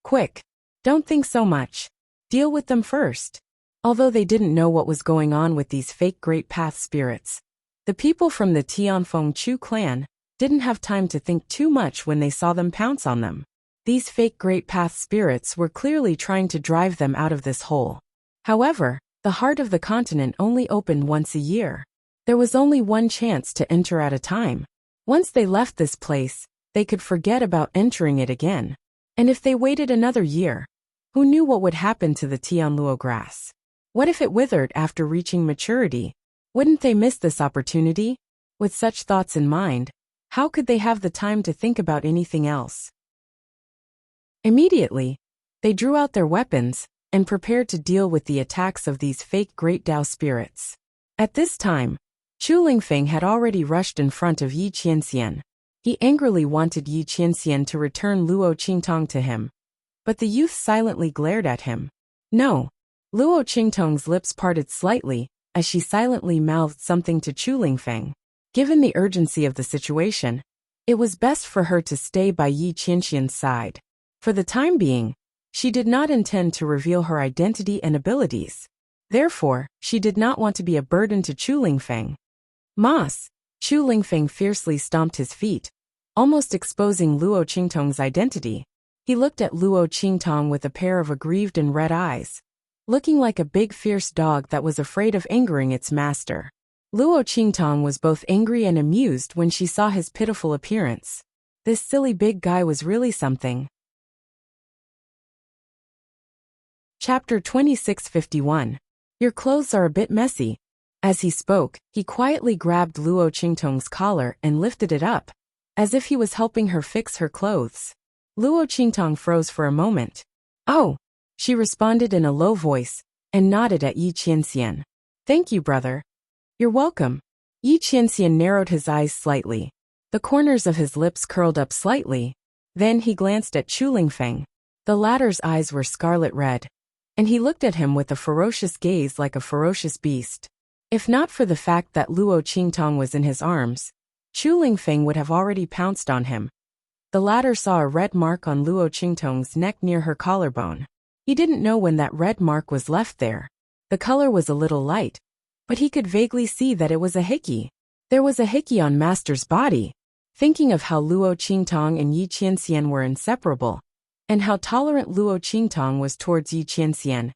Quick! Don't think so much. Deal with them first. Although they didn't know what was going on with these fake great path spirits, the people from the Tianfeng Chu clan didn't have time to think too much when they saw them pounce on them. These fake great path spirits were clearly trying to drive them out of this hole. However, the heart of the continent only opened once a year. There was only one chance to enter at a time. Once they left this place, they could forget about entering it again. And if they waited another year, who knew what would happen to the Tianluo grass? What if it withered after reaching maturity? Wouldn't they miss this opportunity? With such thoughts in mind, how could they have the time to think about anything else? Immediately, they drew out their weapons and prepared to deal with the attacks of these fake great Tao spirits. At this time, Chu Lingfeng had already rushed in front of Yi Qianxian. He angrily wanted Yi Qianxian to return Luo Qingtong to him. But the youth silently glared at him. No. Luo Qingtong's lips parted slightly as she silently mouthed something to Chu Lingfeng. Given the urgency of the situation, it was best for her to stay by Yi Qianxian's side. For the time being, she did not intend to reveal her identity and abilities. Therefore, she did not want to be a burden to Chu Lingfeng. Mas! Chu Lingfeng fiercely stomped his feet, almost exposing Luo Qingtong's identity. He looked at Luo Qingtong with a pair of aggrieved and red eyes, looking like a big fierce dog that was afraid of angering its master. Luo Qingtong was both angry and amused when she saw his pitiful appearance. This silly big guy was really something. Chapter 2651. Your clothes are a bit messy. As he spoke, he quietly grabbed Luo Qingtong's collar and lifted it up, as if he was helping her fix her clothes. Luo Qingtong froze for a moment. Oh! She responded in a low voice, and nodded at Yi Qianxian. Thank you, brother. You're welcome. Yi Qianxian narrowed his eyes slightly. The corners of his lips curled up slightly. Then he glanced at Chu Lingfeng. The latter's eyes were scarlet red, and he looked at him with a ferocious gaze like a ferocious beast. If not for the fact that Luo Qingtong was in his arms, Chu Lingfeng would have already pounced on him. The latter saw a red mark on Luo Qingtong's neck near her collarbone. He didn't know when that red mark was left there. The color was a little light, but he could vaguely see that it was a hickey. There was a hickey on Master's body. Thinking of how Luo Qingtong and Yi Qianxian were inseparable, and how tolerant Luo Qingtong was towards Yi Qianxian,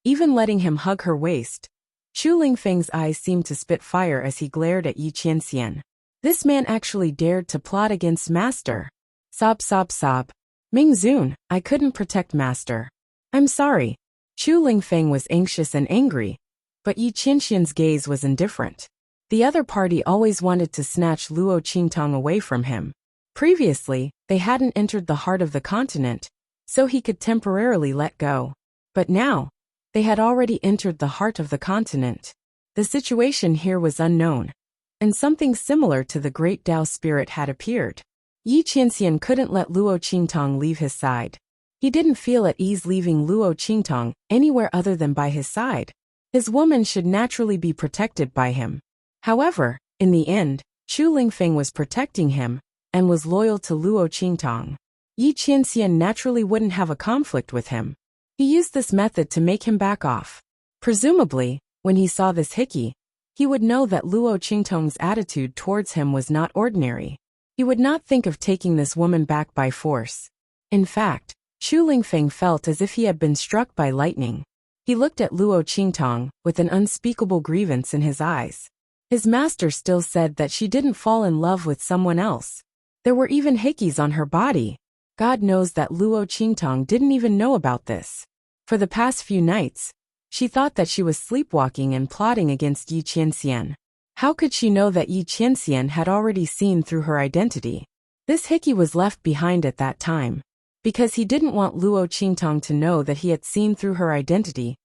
even letting him hug her waist, Chu Lingfeng's eyes seemed to spit fire as he glared at Yi Qianxian. This man actually dared to plot against Master. Sob sob sob. Ming Zun, I couldn't protect Master. I'm sorry. Chu Lingfeng was anxious and angry, but Yi Qianxian's gaze was indifferent. The other party always wanted to snatch Luo Qingtong away from him. Previously, they hadn't entered the heart of the continent, so he could temporarily let go. But now, they had already entered the heart of the continent. The situation here was unknown, and something similar to the great Tao spirit had appeared. Yi Qianxian couldn't let Luo Qingtong leave his side. He didn't feel at ease leaving Luo Qingtong anywhere other than by his side. His woman should naturally be protected by him. However, in the end, Chu Lingfeng was protecting him and was loyal to Luo Qingtong. Yi Qianxian naturally wouldn't have a conflict with him. He used this method to make him back off. Presumably, when he saw this hickey, he would know that Luo Qingtong's attitude towards him was not ordinary. He would not think of taking this woman back by force. In fact, Chu Lingfeng felt as if he had been struck by lightning. He looked at Luo Qingtong with an unspeakable grievance in his eyes. His master still said that she didn't fall in love with someone else. There were even hickeys on her body. God knows that Luo Qingtong didn't even know about this. For the past few nights, she thought that she was sleepwalking and plotting against Yi Qianxian. How could she know that Yi Qianxian had already seen through her identity? This hickey was left behind at that time. Because he didn't want Luo Qingtong to know that he had seen through her identity,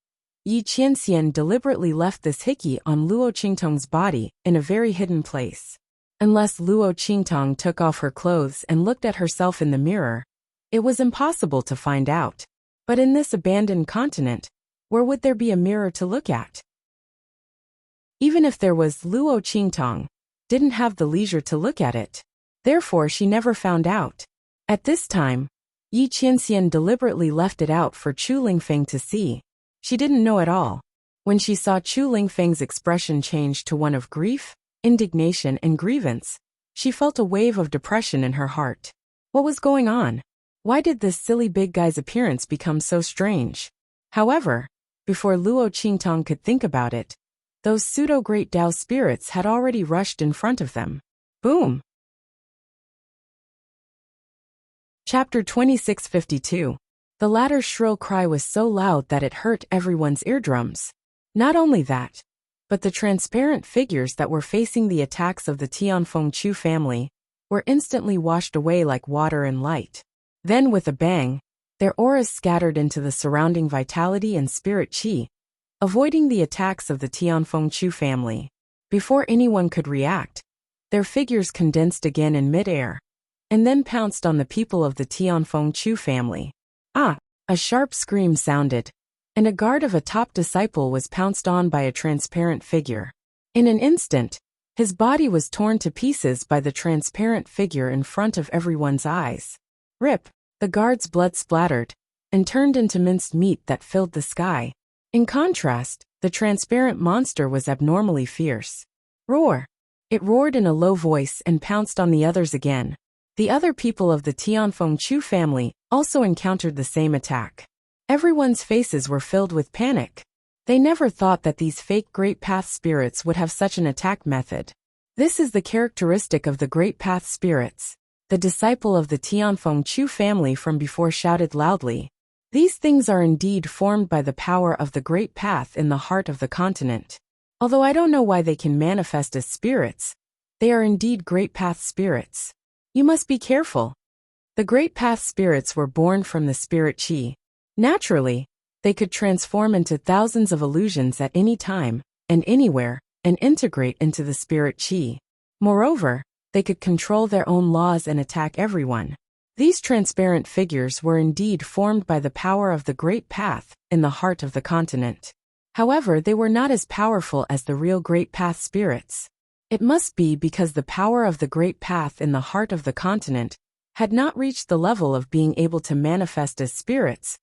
Yi Qianxian deliberately left this hickey on Luo Qingtong's body in a very hidden place. Unless Luo Qingtong took off her clothes and looked at herself in the mirror, it was impossible to find out. But in this abandoned continent, where would there be a mirror to look at? Even if there was, Luo Qingtong didn't have the leisure to look at it. Therefore she never found out. At this time, Yi Qianxian deliberately left it out for Chu Lingfeng to see. She didn't know at all. When she saw Chu Lingfeng's expression change to one of grief, indignation and grievance, she felt a wave of depression in her heart. What was going on? Why did this silly big guy's appearance become so strange? However, before Luo Qingtong could think about it, those pseudo-great Tao spirits had already rushed in front of them. Boom! Chapter 2652. The latter's shrill cry was so loud that it hurt everyone's eardrums. Not only that, but the transparent figures that were facing the attacks of the Tianfeng Chu family were instantly washed away like water and light. Then with a bang, their auras scattered into the surrounding vitality and spirit qi, avoiding the attacks of the Tianfeng Chu family. Before anyone could react, their figures condensed again in midair, and then pounced on the people of the Tianfeng Chu family. Ah! A sharp scream sounded, and a guard of a top disciple was pounced on by a transparent figure. In an instant, his body was torn to pieces by the transparent figure in front of everyone's eyes. Rip! The guard's blood splattered, and turned into minced meat that filled the sky. In contrast, the transparent monster was abnormally fierce. Roar! It roared in a low voice and pounced on the others again. The other people of the Tianfeng Chu family also encountered the same attack. Everyone's faces were filled with panic. They never thought that these fake Great Path spirits would have such an attack method. This is the characteristic of the Great Path spirits. The disciple of the Tianfeng Chu family from before shouted loudly. These things are indeed formed by the power of the Great Path in the heart of the continent. Although I don't know why they can manifest as spirits, they are indeed Great Path spirits. You must be careful. The Great Path spirits were born from the spirit qi. Naturally, they could transform into thousands of illusions at any time and anywhere and integrate into the spirit qi. Moreover, they could control their own laws and attack everyone. These transparent figures were indeed formed by the power of the Great Path in the heart of the continent. However, they were not as powerful as the real Great Path spirits. It must be because the power of the Great Path in the heart of the continent had not reached the level of being able to manifest as spirits,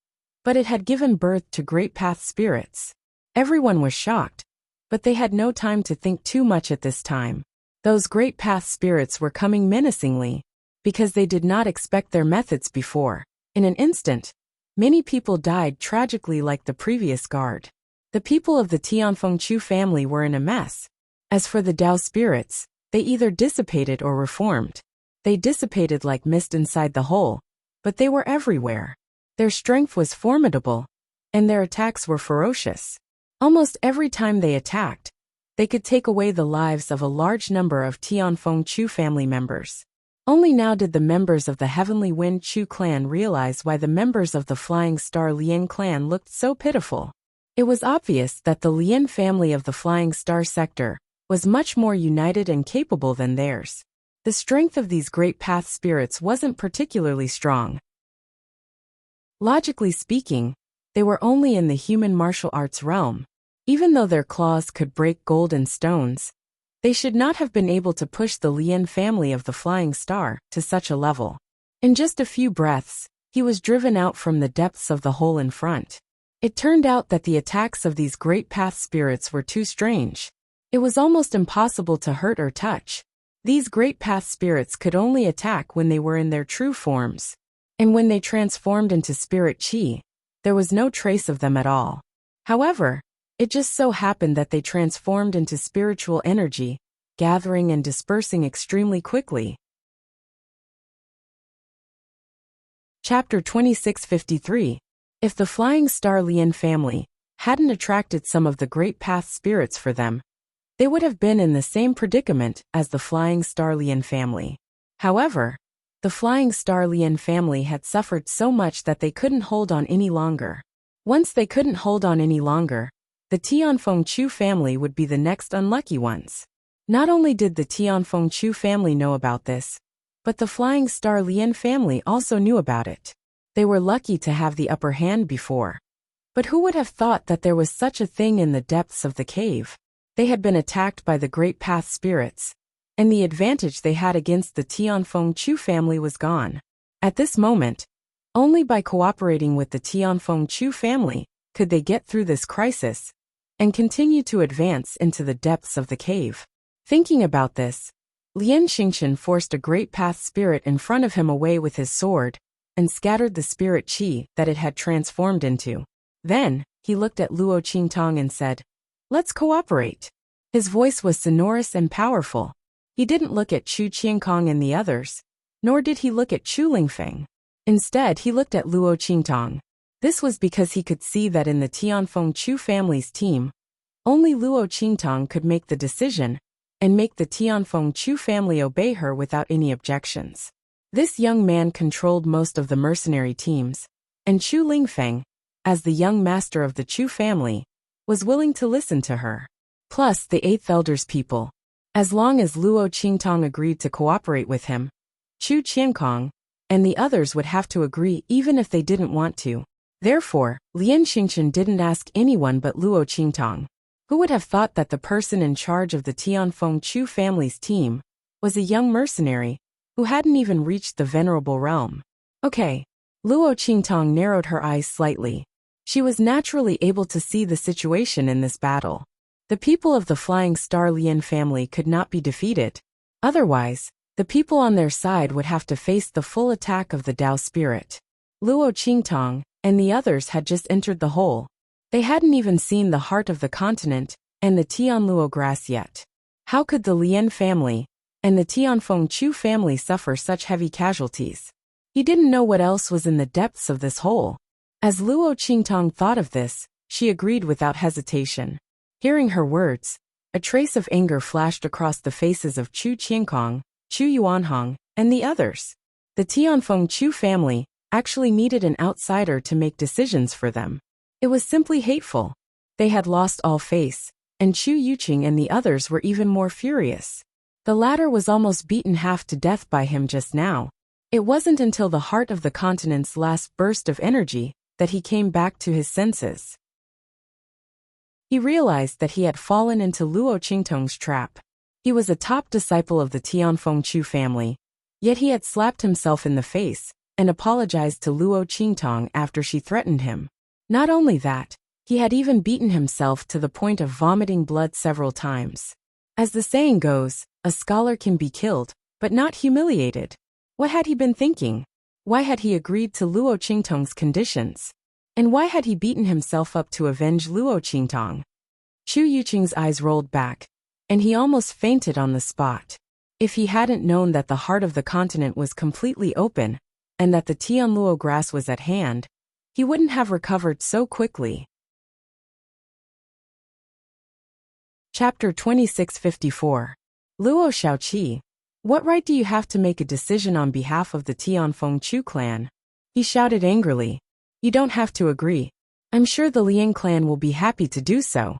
but it had given birth to Great Path spirits. Everyone was shocked, but they had no time to think too much at this time. Those Great Path spirits were coming menacingly, because they did not expect their methods before. In an instant, many people died tragically like the previous guard. The people of the Tianfeng Chu family were in a mess. As for the Tao spirits, they either dissipated or reformed. They dissipated like mist inside the hole, but they were everywhere. Their strength was formidable, and their attacks were ferocious. Almost every time they attacked, they could take away the lives of a large number of Tianfeng Chu family members. Only now did the members of the Heavenly Wind Chu clan realize why the members of the Flying Star Lian clan looked so pitiful. It was obvious that the Lian family of the Flying Star sector was much more united and capable than theirs. The strength of these great path spirits wasn't particularly strong. Logically speaking, they were only in the human martial arts realm. Even though their claws could break gold and stones, they should not have been able to push the Lien family of the Flying Star to such a level. In just a few breaths, he was driven out from the depths of the hole in front. It turned out that the attacks of these great path spirits were too strange. It was almost impossible to hurt or touch. These great path spirits could only attack when they were in their true forms. And when they transformed into spirit chi, there was no trace of them at all. However, it just so happened that they transformed into spiritual energy, gathering and dispersing extremely quickly. Chapter 2653. If the Flying Star Lien family hadn't attracted some of the great path spirits for them, they would have been in the same predicament as the Flying Star Lien family. However, the Flying Star Lien family had suffered so much that they couldn't hold on any longer. Once they couldn't hold on any longer, the Tianfeng Chu family would be the next unlucky ones. Not only did the Tianfeng Chu family know about this, but the Flying Star Lien family also knew about it. They were lucky to have the upper hand before. But who would have thought that there was such a thing in the depths of the cave? They had been attacked by the great path spirits, and the advantage they had against the Tianfeng Chu family was gone. At this moment, only by cooperating with the Tianfeng Chu family could they get through this crisis and continue to advance into the depths of the cave. Thinking about this, Lien Xingchen forced a great path spirit in front of him away with his sword and scattered the spirit chi that it had transformed into. Then, he looked at Luo Qingtong and said, "Let's cooperate." His voice was sonorous and powerful. He didn't look at Chu Qiankong and the others, nor did he look at Chu Lingfeng. Instead, he looked at Luo Qingtong. This was because he could see that in the Tianfeng Chu family's team, only Luo Qingtong could make the decision and make the Tianfeng Chu family obey her without any objections. This young man controlled most of the mercenary teams, and Chu Lingfeng, as the young master of the Chu family, was willing to listen to her. Plus the Eighth Elder's people. As long as Luo Qingtong agreed to cooperate with him, Chu Qiankong and the others would have to agree even if they didn't want to. Therefore, Lien Xingchen didn't ask anyone but Luo Qingtong. Who would have thought that the person in charge of the Tianfeng Chu family's team was a young mercenary who hadn't even reached the venerable realm? Okay. Luo Qingtong narrowed her eyes slightly. She was naturally able to see the situation in this battle. The people of the Flying Star Lien family could not be defeated. Otherwise, the people on their side would have to face the full attack of the Dao spirit. Luo Qingtong and the others had just entered the hole. They hadn't even seen the heart of the continent and the Tianluo grass yet. How could the Lien family and the Tianfeng Chu family suffer such heavy casualties? He didn't know what else was in the depths of this hole. As Luo Qingtong thought of this, she agreed without hesitation. Hearing her words, a trace of anger flashed across the faces of Chu Qiankong, Chu Yuanhong, and the others. The Tianfeng Chu family actually needed an outsider to make decisions for them. It was simply hateful. They had lost all face, and Chu Yuqing and the others were even more furious. The latter was almost beaten half to death by him just now. It wasn't until the heart of the continent's last burst of energy that he came back to his senses. He realized that he had fallen into Luo Qingtong's trap. He was a top disciple of the Tianfeng Chu family, yet he had slapped himself in the face and apologized to Luo Qingtong after she threatened him. Not only that, he had even beaten himself to the point of vomiting blood several times. As the saying goes, a scholar can be killed, but not humiliated. What had he been thinking? Why had he agreed to Luo Qingtong's conditions? And why had he beaten himself up to avenge Luo Qingtong? Chu Yuqing's eyes rolled back, and he almost fainted on the spot. If he hadn't known that the heart of the continent was completely open, and that the Tianluo grass was at hand, he wouldn't have recovered so quickly. Chapter 2654. Luo Shaoqi. What right do you have to make a decision on behalf of the Tianfeng Chu clan? He shouted angrily. You don't have to agree. I'm sure the Liang clan will be happy to do so.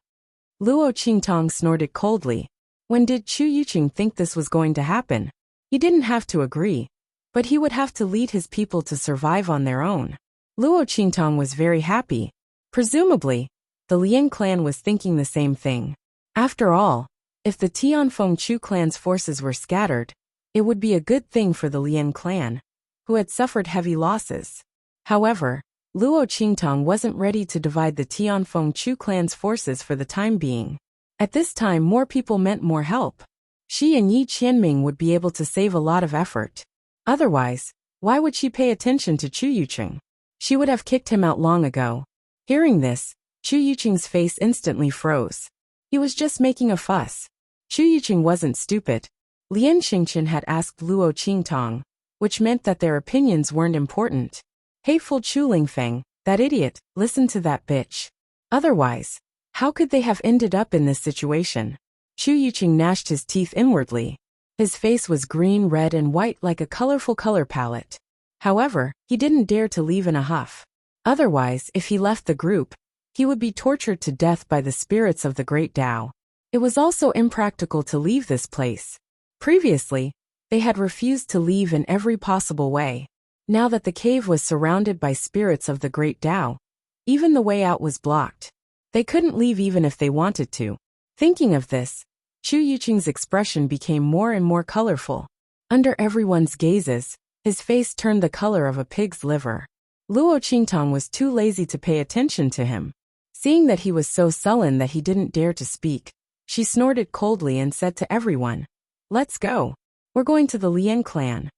Luo Qingtong snorted coldly. When did Chu Yuqing think this was going to happen? He didn't have to agree, but he would have to lead his people to survive on their own. Luo Qingtong was very happy. Presumably, the Lian clan was thinking the same thing. After all, if the Tianfeng Chu clan's forces were scattered, it would be a good thing for the Lian clan, who had suffered heavy losses. However, Luo Qingtong wasn't ready to divide the Tianfeng Chu clan's forces for the time being. At this time, more people meant more help. She and Yi Qianming would be able to save a lot of effort. Otherwise, why would she pay attention to Chu Yuqing? She would have kicked him out long ago. Hearing this, Chu Yuqing's face instantly froze. He was just making a fuss. Chu Yuqing wasn't stupid. Lian Xingqian had asked Luo Qingtong, which meant that their opinions weren't important. Hateful Chu Lingfeng, that idiot, listen to that bitch. Otherwise, how could they have ended up in this situation? Chu Yuqing gnashed his teeth inwardly. His face was green, red, and white like a colorful color palette. However, he didn't dare to leave in a huff. Otherwise, if he left the group, he would be tortured to death by the spirits of the Great Tao. It was also impractical to leave this place. Previously, they had refused to leave in every possible way. Now that the cave was surrounded by spirits of the Great Tao, even the way out was blocked. They couldn't leave even if they wanted to. Thinking of this, Chu Yuqing's expression became more and more colorful. Under everyone's gazes, his face turned the color of a pig's liver. Luo Qingtong was too lazy to pay attention to him. Seeing that he was so sullen that he didn't dare to speak, she snorted coldly and said to everyone, "Let's go. We're going to the Lian clan."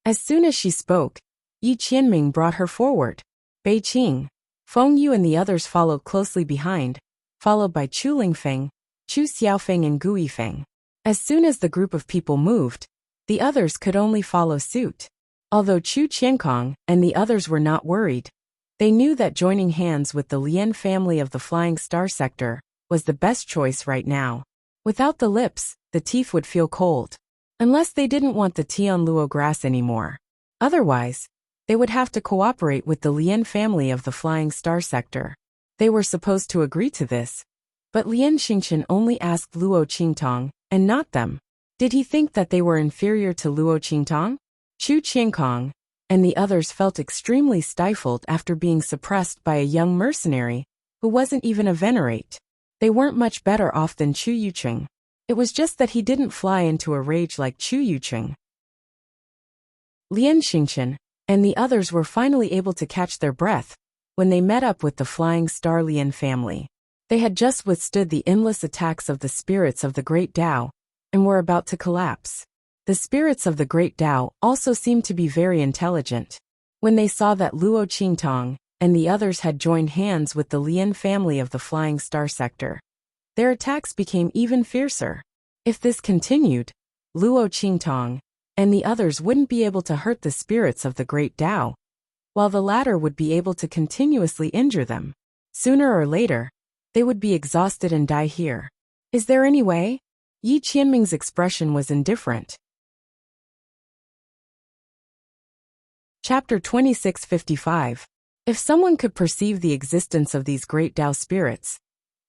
As soon as she spoke, Yi Qianming brought her forward. Bei Qing, Feng Yu and the others followed closely behind, followed by Chu Lingfeng, Chu Xiaofeng and Gu Yifeng. As soon as the group of people moved, the others could only follow suit. Although Chu Qiankong and the others were not worried, they knew that joining hands with the Lian family of the Flying Star sector was the best choice right now. Without the lips, the teeth would feel cold. Unless they didn't want the Tianluo grass anymore. Otherwise, they would have to cooperate with the Lian family of the Flying Star sector. They were supposed to agree to this, but Lian Xingqian only asked Luo Qingtong, and not them. Did he think that they were inferior to Luo Qingtong? Chu Qiankong and the others felt extremely stifled after being suppressed by a young mercenary who wasn't even a venerate. They weren't much better off than Chu Yuqing. It was just that he didn't fly into a rage like Chu Yuqing. Lian Xingqian and the others were finally able to catch their breath when they met up with the Flying Star Lian family. They had just withstood the endless attacks of the spirits of the Great Tao and were about to collapse. The spirits of the Great Tao also seemed to be very intelligent. When they saw that Luo Qingtong and the others had joined hands with the Lian family of the Flying Star sector, their attacks became even fiercer. If this continued, Luo Qingtong and the others wouldn't be able to hurt the spirits of the Great Tao, while the latter would be able to continuously injure them. Sooner or later, they would be exhausted and die here. Is there any way? Yi Qianming's expression was indifferent. Chapter 2655. If someone could perceive the existence of these Great Tao spirits,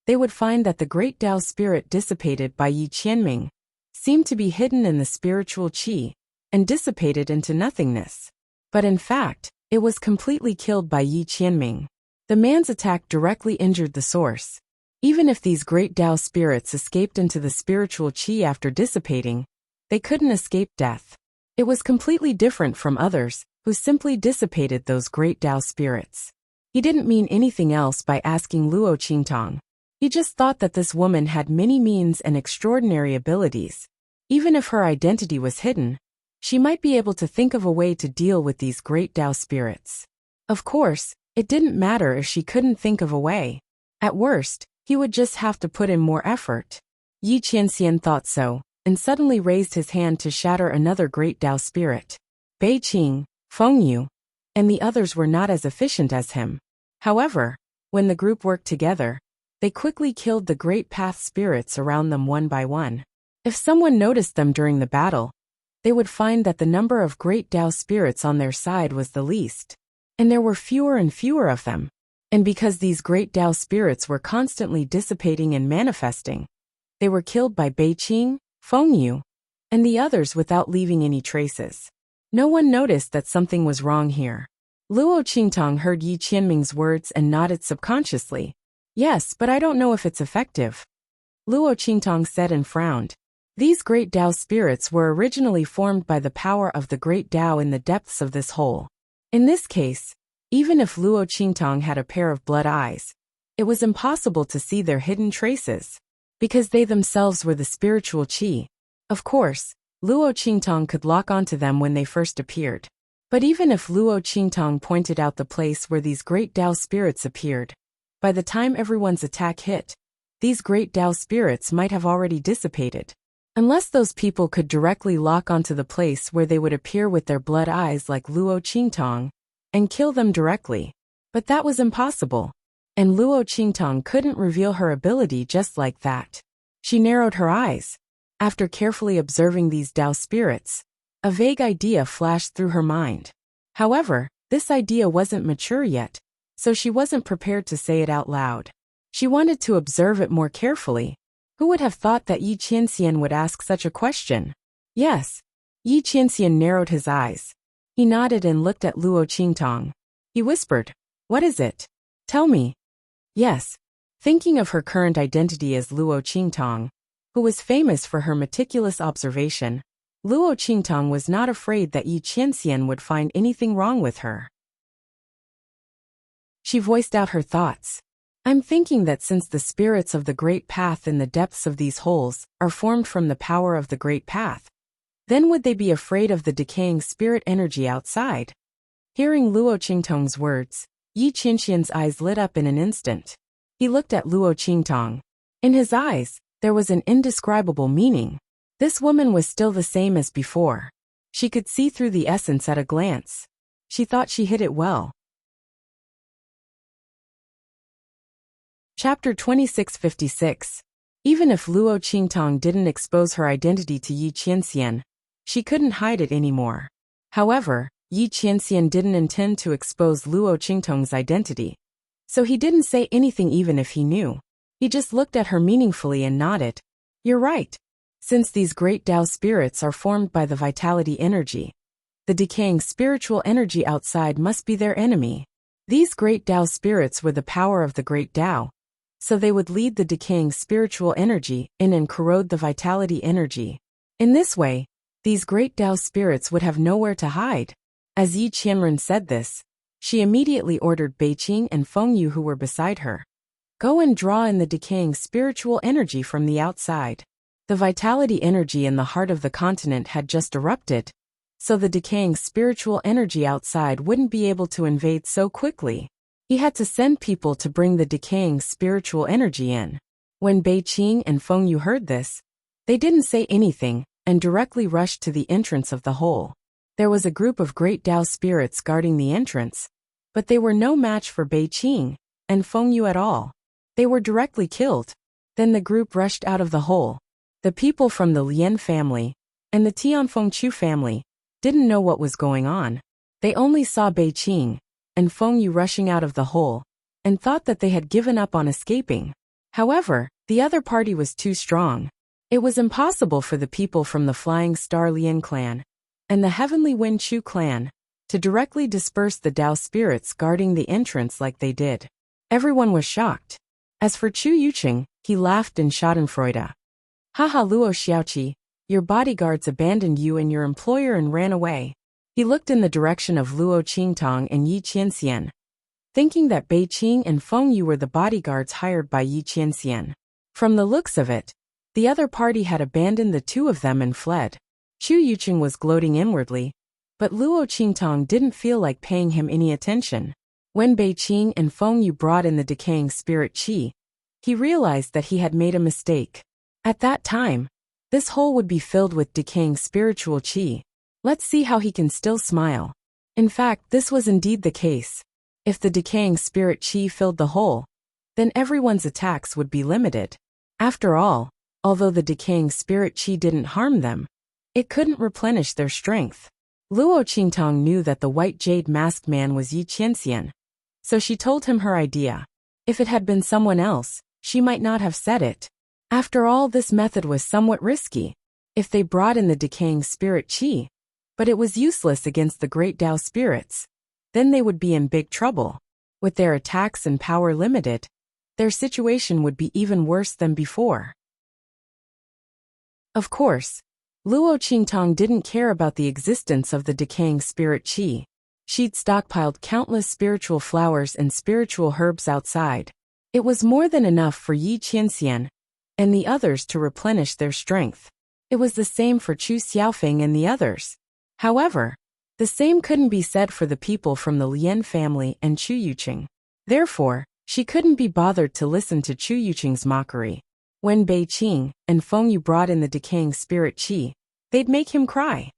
they would find that the Great Tao spirit dissipated by Yi Qianming seemed to be hidden in the spiritual qi and dissipated into nothingness. But in fact, it was completely killed by Yi Qianming. The man's attack directly injured the source. Even if these Great Tao spirits escaped into the spiritual qi after dissipating, they couldn't escape death. It was completely different from others, who simply dissipated those Great Tao spirits. He didn't mean anything else by asking Luo Qingtong. He just thought that this woman had many means and extraordinary abilities. Even if her identity was hidden, she might be able to think of a way to deal with these Great Tao spirits. Of course, it didn't matter if she couldn't think of a way. At worst, he would just have to put in more effort. Yi Qianxian thought so, and suddenly raised his hand to shatter another Great Tao spirit. Bei Qing, Feng Yu, and the others were not as efficient as him. However, when the group worked together, they quickly killed the Great Path spirits around them one by one. If someone noticed them during the battle, they would find that the number of Great Tao spirits on their side was the least, and there were fewer and fewer of them. And because these Great Tao spirits were constantly dissipating and manifesting, they were killed by Bei Qing, Feng Yu, and the others without leaving any traces. No one noticed that something was wrong here. Luo Qingtong heard Yi Qianming's words and nodded subconsciously. Yes, but I don't know if it's effective. Luo Qingtong said and frowned. These great Tao spirits were originally formed by the power of the great Tao in the depths of this hole. In this case, even if Luo Qingtong had a pair of blood eyes, it was impossible to see their hidden traces, because they themselves were the spiritual qi. Of course, Luo Qingtong could lock onto them when they first appeared. But even if Luo Qingtong pointed out the place where these great Tao spirits appeared, by the time everyone's attack hit, these great Tao spirits might have already dissipated. Unless those people could directly lock onto the place where they would appear with their blood eyes like Luo Qingtong, and kill them directly. But that was impossible. And Luo Qingtong couldn't reveal her ability just like that. She narrowed her eyes. After carefully observing these Tao spirits, a vague idea flashed through her mind. However, this idea wasn't mature yet, so she wasn't prepared to say it out loud. She wanted to observe it more carefully. Who would have thought that Yi Qianxian would ask such a question? Yes. Yi Qianxian narrowed his eyes. He nodded and looked at Luo Qingtong. He whispered, "What is it? Tell me." Yes. Thinking of her current identity as Luo Qingtong, who was famous for her meticulous observation, Luo Qingtong was not afraid that Yi Qianxian would find anything wrong with her. She voiced out her thoughts. I'm thinking that since the spirits of the Great Path in the depths of these holes are formed from the power of the Great Path, then would they be afraid of the decaying spirit energy outside? Hearing Luo Qingtong's words, Yi Qianxian's eyes lit up in an instant. He looked at Luo Qingtong. In his eyes, there was an indescribable meaning. This woman was still the same as before. She could see through the essence at a glance. She thought she hid it well. Chapter 2656. Even if Luo Qingtong didn't expose her identity to Yi Qianxian, she couldn't hide it anymore. However, Yi Qianxian didn't intend to expose Luo Qingtong's identity, so he didn't say anything even if he knew. He just looked at her meaningfully and nodded. You're right. Since these great Tao spirits are formed by the vitality energy, the decaying spiritual energy outside must be their enemy. These great Tao spirits were the power of the great Tao, so they would lead the decaying spiritual energy in and corrode the vitality energy. In this way, these great Tao spirits would have nowhere to hide. As Yi Qianren said this, she immediately ordered Beiqing and Fengyu, who were beside her, go and draw in the decaying spiritual energy from the outside. The vitality energy in the heart of the continent had just erupted, so the decaying spiritual energy outside wouldn't be able to invade so quickly. He had to send people to bring the decaying spiritual energy in. When Beiqing and Fengyu heard this, they didn't say anything and directly rushed to the entrance of the hole. There was a group of great Tao spirits guarding the entrance, but they were no match for Beiqing and Fengyu at all. They were directly killed. Then the group rushed out of the hole. The people from the Lian family and the Tianfengchu family didn't know what was going on. They only saw Beiqing and Fengyu rushing out of the hole and thought that they had given up on escaping. However, the other party was too strong. It was impossible for the people from the Flying Star Lian clan and the Heavenly Wind Chu clan to directly disperse the Tao spirits guarding the entrance like they did. Everyone was shocked. As for Chu Yuqing, he laughed in schadenfreude. Haha, Luo Xiaoqi, your bodyguards abandoned you and your employer and ran away. He looked in the direction of Luo Qingtong and Yi Qianxian, thinking that Beiqing and Fengyu were the bodyguards hired by Yi Qianxian. From the looks of it, the other party had abandoned the two of them and fled. Chu Yuqing was gloating inwardly, but Luo Qingtong didn't feel like paying him any attention. When Beiqing and Fengyu brought in the decaying spirit qi, he realized that he had made a mistake. At that time, this hole would be filled with decaying spiritual qi. Let's see how he can still smile. In fact, this was indeed the case. If the decaying spirit qi filled the hole, then everyone's attacks would be limited. After all, although the decaying spirit qi didn't harm them, it couldn't replenish their strength. Luo Qingtong knew that the white jade masked man was Yi Qianxian, so she told him her idea. If it had been someone else, she might not have said it. After all, this method was somewhat risky. if they brought in the decaying spirit qi, but it was useless against the great Tao spirits, then they would be in big trouble. With their attacks and power limited, their situation would be even worse than before. Of course, Luo Qingtong didn't care about the existence of the decaying spirit qi. She'd stockpiled countless spiritual flowers and spiritual herbs outside. It was more than enough for Yi Qianxian and the others to replenish their strength. It was the same for Chu Xiaofeng and the others. However, the same couldn't be said for the people from the Lian family and Chu Yuqing. Therefore, she couldn't be bothered to listen to Chu Yuqing's mockery. When Bei Qing and Feng Yu brought in the decaying spirit qi, they'd make him cry.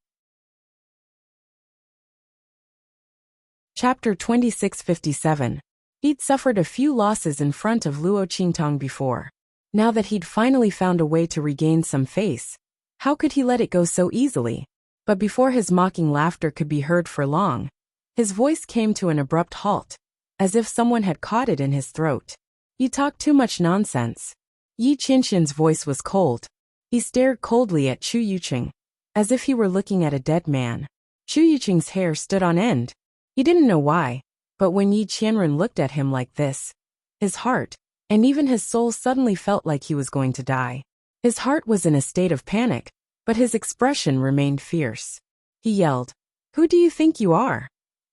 Chapter 2657. He'd suffered a few losses in front of Luo Qingtong before. Now that he'd finally found a way to regain some face, how could he let it go so easily? But before his mocking laughter could be heard for long, his voice came to an abrupt halt, as if someone had caught it in his throat. You talk too much nonsense. Yi Qianxian's voice was cold. He stared coldly at Chu Yuqing, as if he were looking at a dead man. Chu Yuqing's hair stood on end. He didn't know why, but when Yi Qianren looked at him like this, his heart, and even his soul suddenly felt like he was going to die. His heart was in a state of panic, but his expression remained fierce. He yelled, "Who do you think you are?"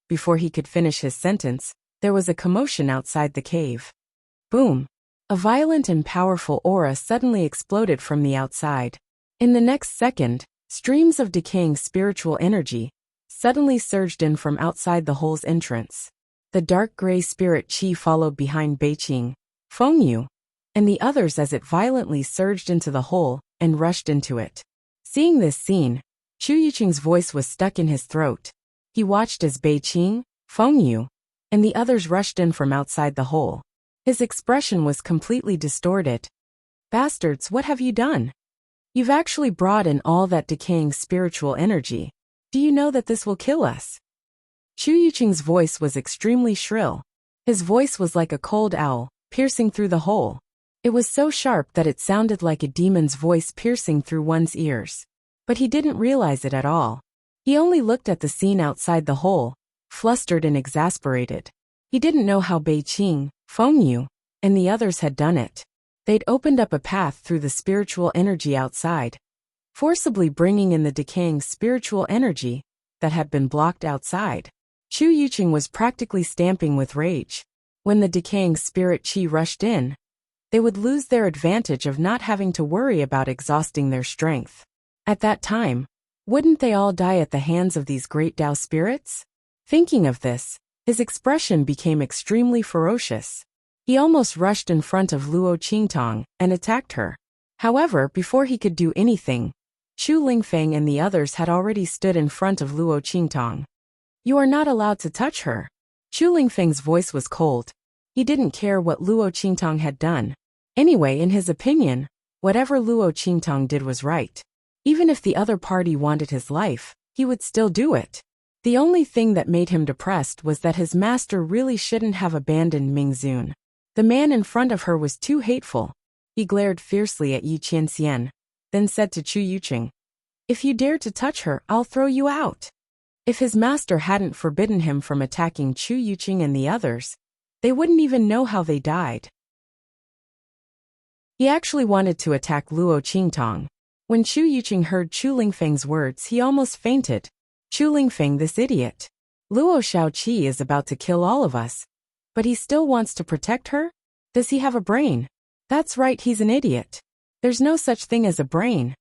Before he could finish his sentence, there was a commotion outside the cave. Boom! A violent and powerful aura suddenly exploded from the outside. In the next second, streams of decaying spiritual energy suddenly surged in from outside the hole's entrance. The dark gray spirit qi followed behind Beiqing, Feng Yu, and the others as it violently surged into the hole and rushed into it. Seeing this scene, Chu Yuqing's voice was stuck in his throat. He watched as Beiqing, Feng Yu, and the others rushed in from outside the hole. His expression was completely distorted. "Bastards, what have you done? You've actually brought in all that decaying spiritual energy. Do you know that this will kill us?" Chu Yuqing's voice was extremely shrill. His voice was like a cold owl, piercing through the hole. It was so sharp that it sounded like a demon's voice piercing through one's ears. But he didn't realize it at all. He only looked at the scene outside the hole, flustered and exasperated. He didn't know how Beiqing, Feng Yu, and the others had done it. They'd opened up a path through the spiritual energy outside, forcibly bringing in the decaying spiritual energy that had been blocked outside. Chu Yuqing was practically stamping with rage. When the decaying spirit qi rushed in, they would lose their advantage of not having to worry about exhausting their strength. At that time, wouldn't they all die at the hands of these great Tao spirits? Thinking of this, his expression became extremely ferocious. He almost rushed in front of Luo Qingtong and attacked her. However, before he could do anything, Chu Lingfeng and the others had already stood in front of Luo Qingtong. "You are not allowed to touch her." Chu Lingfeng's voice was cold. He didn't care what Luo Qingtong had done. Anyway, in his opinion, whatever Luo Qingtong did was right. Even if the other party wanted his life, he would still do it. The only thing that made him depressed was that his master really shouldn't have abandoned Mingzun. The man in front of her was too hateful. He glared fiercely at Yi Qianxian, then said to Chu Yuqing, "If you dare to touch her, I'll throw you out." If his master hadn't forbidden him from attacking Chu Yuqing and the others, they wouldn't even know how they died. He actually wanted to attack Luo Qingtong. When Chu Yuqing heard Chu Lingfeng's words, he almost fainted. "Chu Lingfeng, this idiot. Luo Shaoqi is about to kill all of us, but he still wants to protect her? Does he have a brain?" "That's right, he's an idiot. There's no such thing as a brain."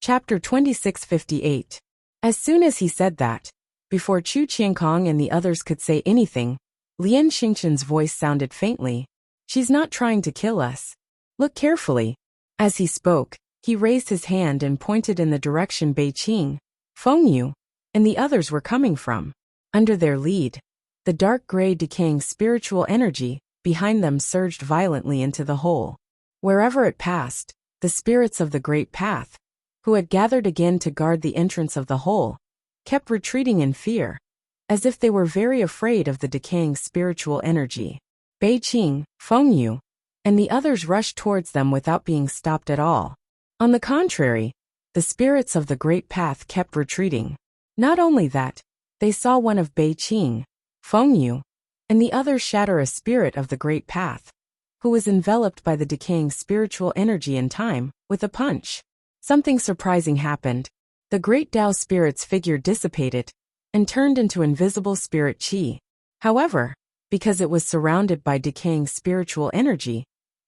Chapter 2658. As soon as he said that, before Chu Qiankong and the others could say anything, Lian Xingqian's voice sounded faintly. "She's not trying to kill us. Look carefully." As he spoke, he raised his hand and pointed in the direction Beiqing, Feng Yu, and the others were coming from. Under their lead, the dark gray decaying spiritual energy behind them surged violently into the hole. Wherever it passed, the spirits of the Great Path, who had gathered again to guard the entrance of the hole, kept retreating in fear, as if they were very afraid of the decaying spiritual energy. Beiqing, Feng Yu, and the others rushed towards them without being stopped at all. On the contrary, the spirits of the Great Path kept retreating. Not only that, they saw one of Bei Qing, Feng Yu, and the other shatter a spirit of the Great Path, who was enveloped by the decaying spiritual energy in time, with a punch. Something surprising happened. The great Tao spirit's figure dissipated and turned into invisible spirit qi. However, because it was surrounded by decaying spiritual energy,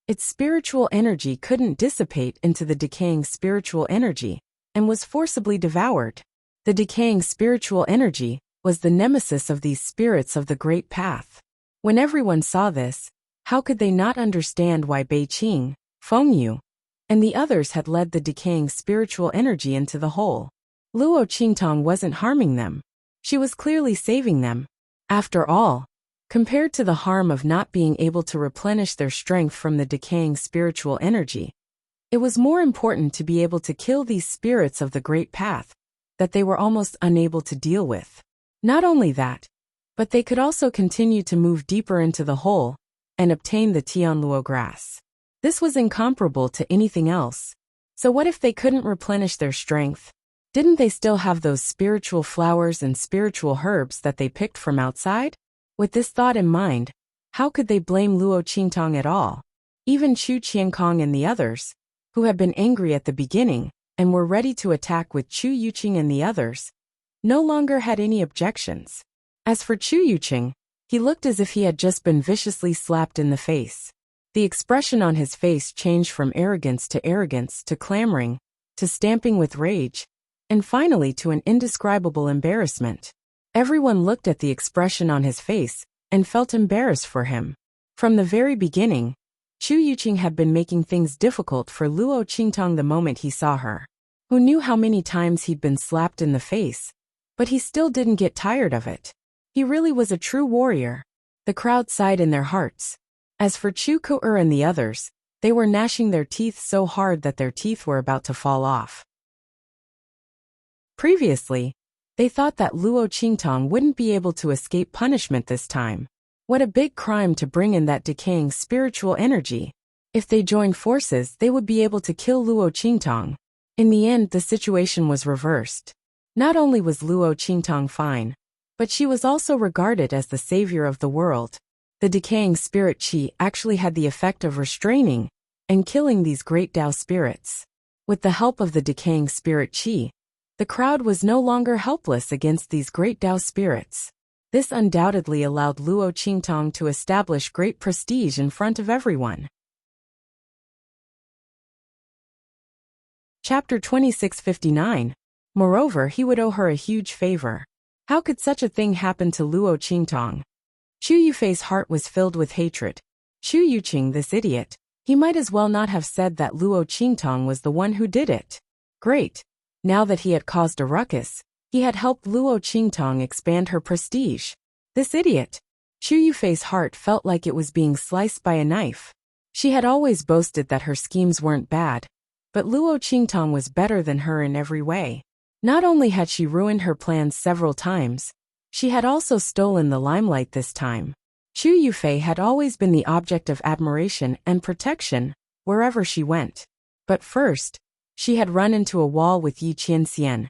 its spiritual energy couldn't dissipate into the decaying spiritual energy and was forcibly devoured. The decaying spiritual energy was the nemesis of these spirits of the Great Path. When everyone saw this, how could they not understand why Bei Qing, Feng Yu, and the others had led the decaying spiritual energy into the hole? Luo Qingtong wasn't harming them. She was clearly saving them. After all, compared to the harm of not being able to replenish their strength from the decaying spiritual energy, it was more important to be able to kill these spirits of the Great Path that they were almost unable to deal with. Not only that, but they could also continue to move deeper into the hole and obtain the Tianluo grass. This was incomparable to anything else. So what if they couldn't replenish their strength? Didn't they still have those spiritual flowers and spiritual herbs that they picked from outside? With this thought in mind, how could they blame Luo Qingtong at all? Even Chu Qiankong and the others, who had been angry at the beginning and were ready to attack with Chu Yuqing and the others, no longer had any objections. As for Chu Yuqing, he looked as if he had just been viciously slapped in the face. The expression on his face changed from arrogance to clamoring, to stamping with rage, and finally to an indescribable embarrassment. Everyone looked at the expression on his face and felt embarrassed for him. From the very beginning, Chu Yuqing had been making things difficult for Luo Qingtong the moment he saw her. Who knew how many times he'd been slapped in the face, but he still didn't get tired of it. He really was a true warrior. The crowd sighed in their hearts. As for Chu Ku'er and the others, they were gnashing their teeth so hard that their teeth were about to fall off. Previously, they thought that Luo Qingtong wouldn't be able to escape punishment this time. What a big crime to bring in that decaying spiritual energy. If they joined forces, they would be able to kill Luo Qingtong. In the end, the situation was reversed. Not only was Luo Qingtong fine, but she was also regarded as the savior of the world. The decaying spirit qi actually had the effect of restraining and killing these great Tao spirits. With the help of the decaying spirit qi, the crowd was no longer helpless against these great Tao spirits. This undoubtedly allowed Luo Qingtong to establish great prestige in front of everyone. Chapter 2659. Moreover, he would owe her a huge favor. How could such a thing happen to Luo Qingtong? Chu Yufei's heart was filled with hatred. Chu Yuqing, this idiot. He might as well not have said that Luo Qingtong was the one who did it. Great. Now that he had caused a ruckus, he had helped Luo Qingtong expand her prestige. This idiot. Chu Yufei's heart felt like it was being sliced by a knife. She had always boasted that her schemes weren't bad, but Luo Qingtong was better than her in every way. Not only had she ruined her plans several times, she had also stolen the limelight this time. Chu Yufei had always been the object of admiration and protection wherever she went. But first, she had run into a wall with Yi Qianxian,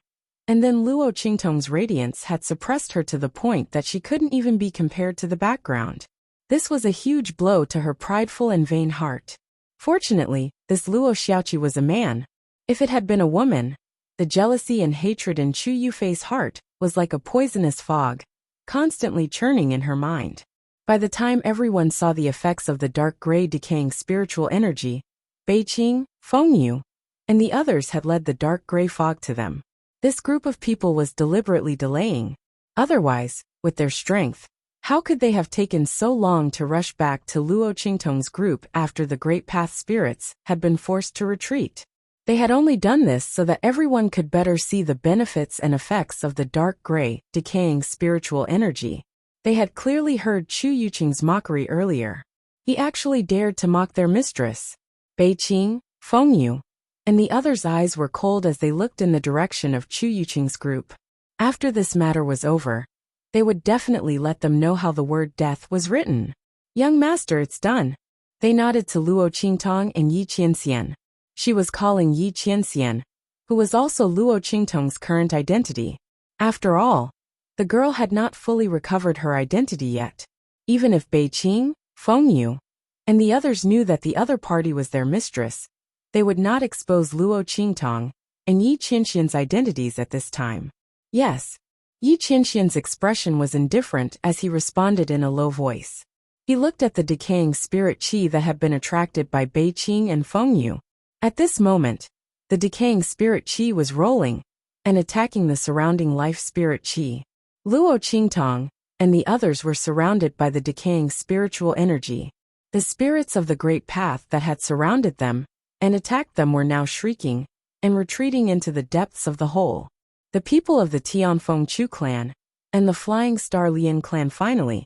and then Luo Qingtong's radiance had suppressed her to the point that she couldn't even be compared to the background. This was a huge blow to her prideful and vain heart. Fortunately, this Luo Xiaoqi was a man. If it had been a woman, the jealousy and hatred in Chu Yufei's heart was like a poisonous fog, constantly churning in her mind. By the time everyone saw the effects of the dark gray decaying spiritual energy, Bei Qing, Feng Yu, and the others had led the dark gray fog to them. This group of people was deliberately delaying. Otherwise, with their strength, how could they have taken so long to rush back to Luo Qingtong's group after the Great Path spirits had been forced to retreat? They had only done this so that everyone could better see the benefits and effects of the dark gray, decaying spiritual energy. They had clearly heard Chu Yuqing's mockery earlier. He actually dared to mock their mistress. Bei Qing, Feng Yu, and the others' eyes were cold as they looked in the direction of Chu Yuqing's group. After this matter was over, they would definitely let them know how the word death was written. Young master, it's done. They nodded to Luo Qingtong and Yi Qianxian. She was calling Yi Qianxian, who was also Luo Qingtong's current identity. After all, the girl had not fully recovered her identity yet. Even if Bei Qing, Feng Yu, and the others knew that the other party was their mistress, they would not expose Luo Qingtong and Yi Qianxian's identities at this time. Yes. Yi Qianxian's expression was indifferent as he responded in a low voice. He looked at the decaying spirit qi that had been attracted by Bei Qing and Feng Yu. At this moment, the decaying spirit qi was rolling and attacking the surrounding life spirit qi. Luo Qingtong and the others were surrounded by the decaying spiritual energy. The spirits of the great path that had surrounded them and attacked them were now shrieking and retreating into the depths of the hole. The people of the Tianfeng Chu clan and the Flying Star Lian clan finally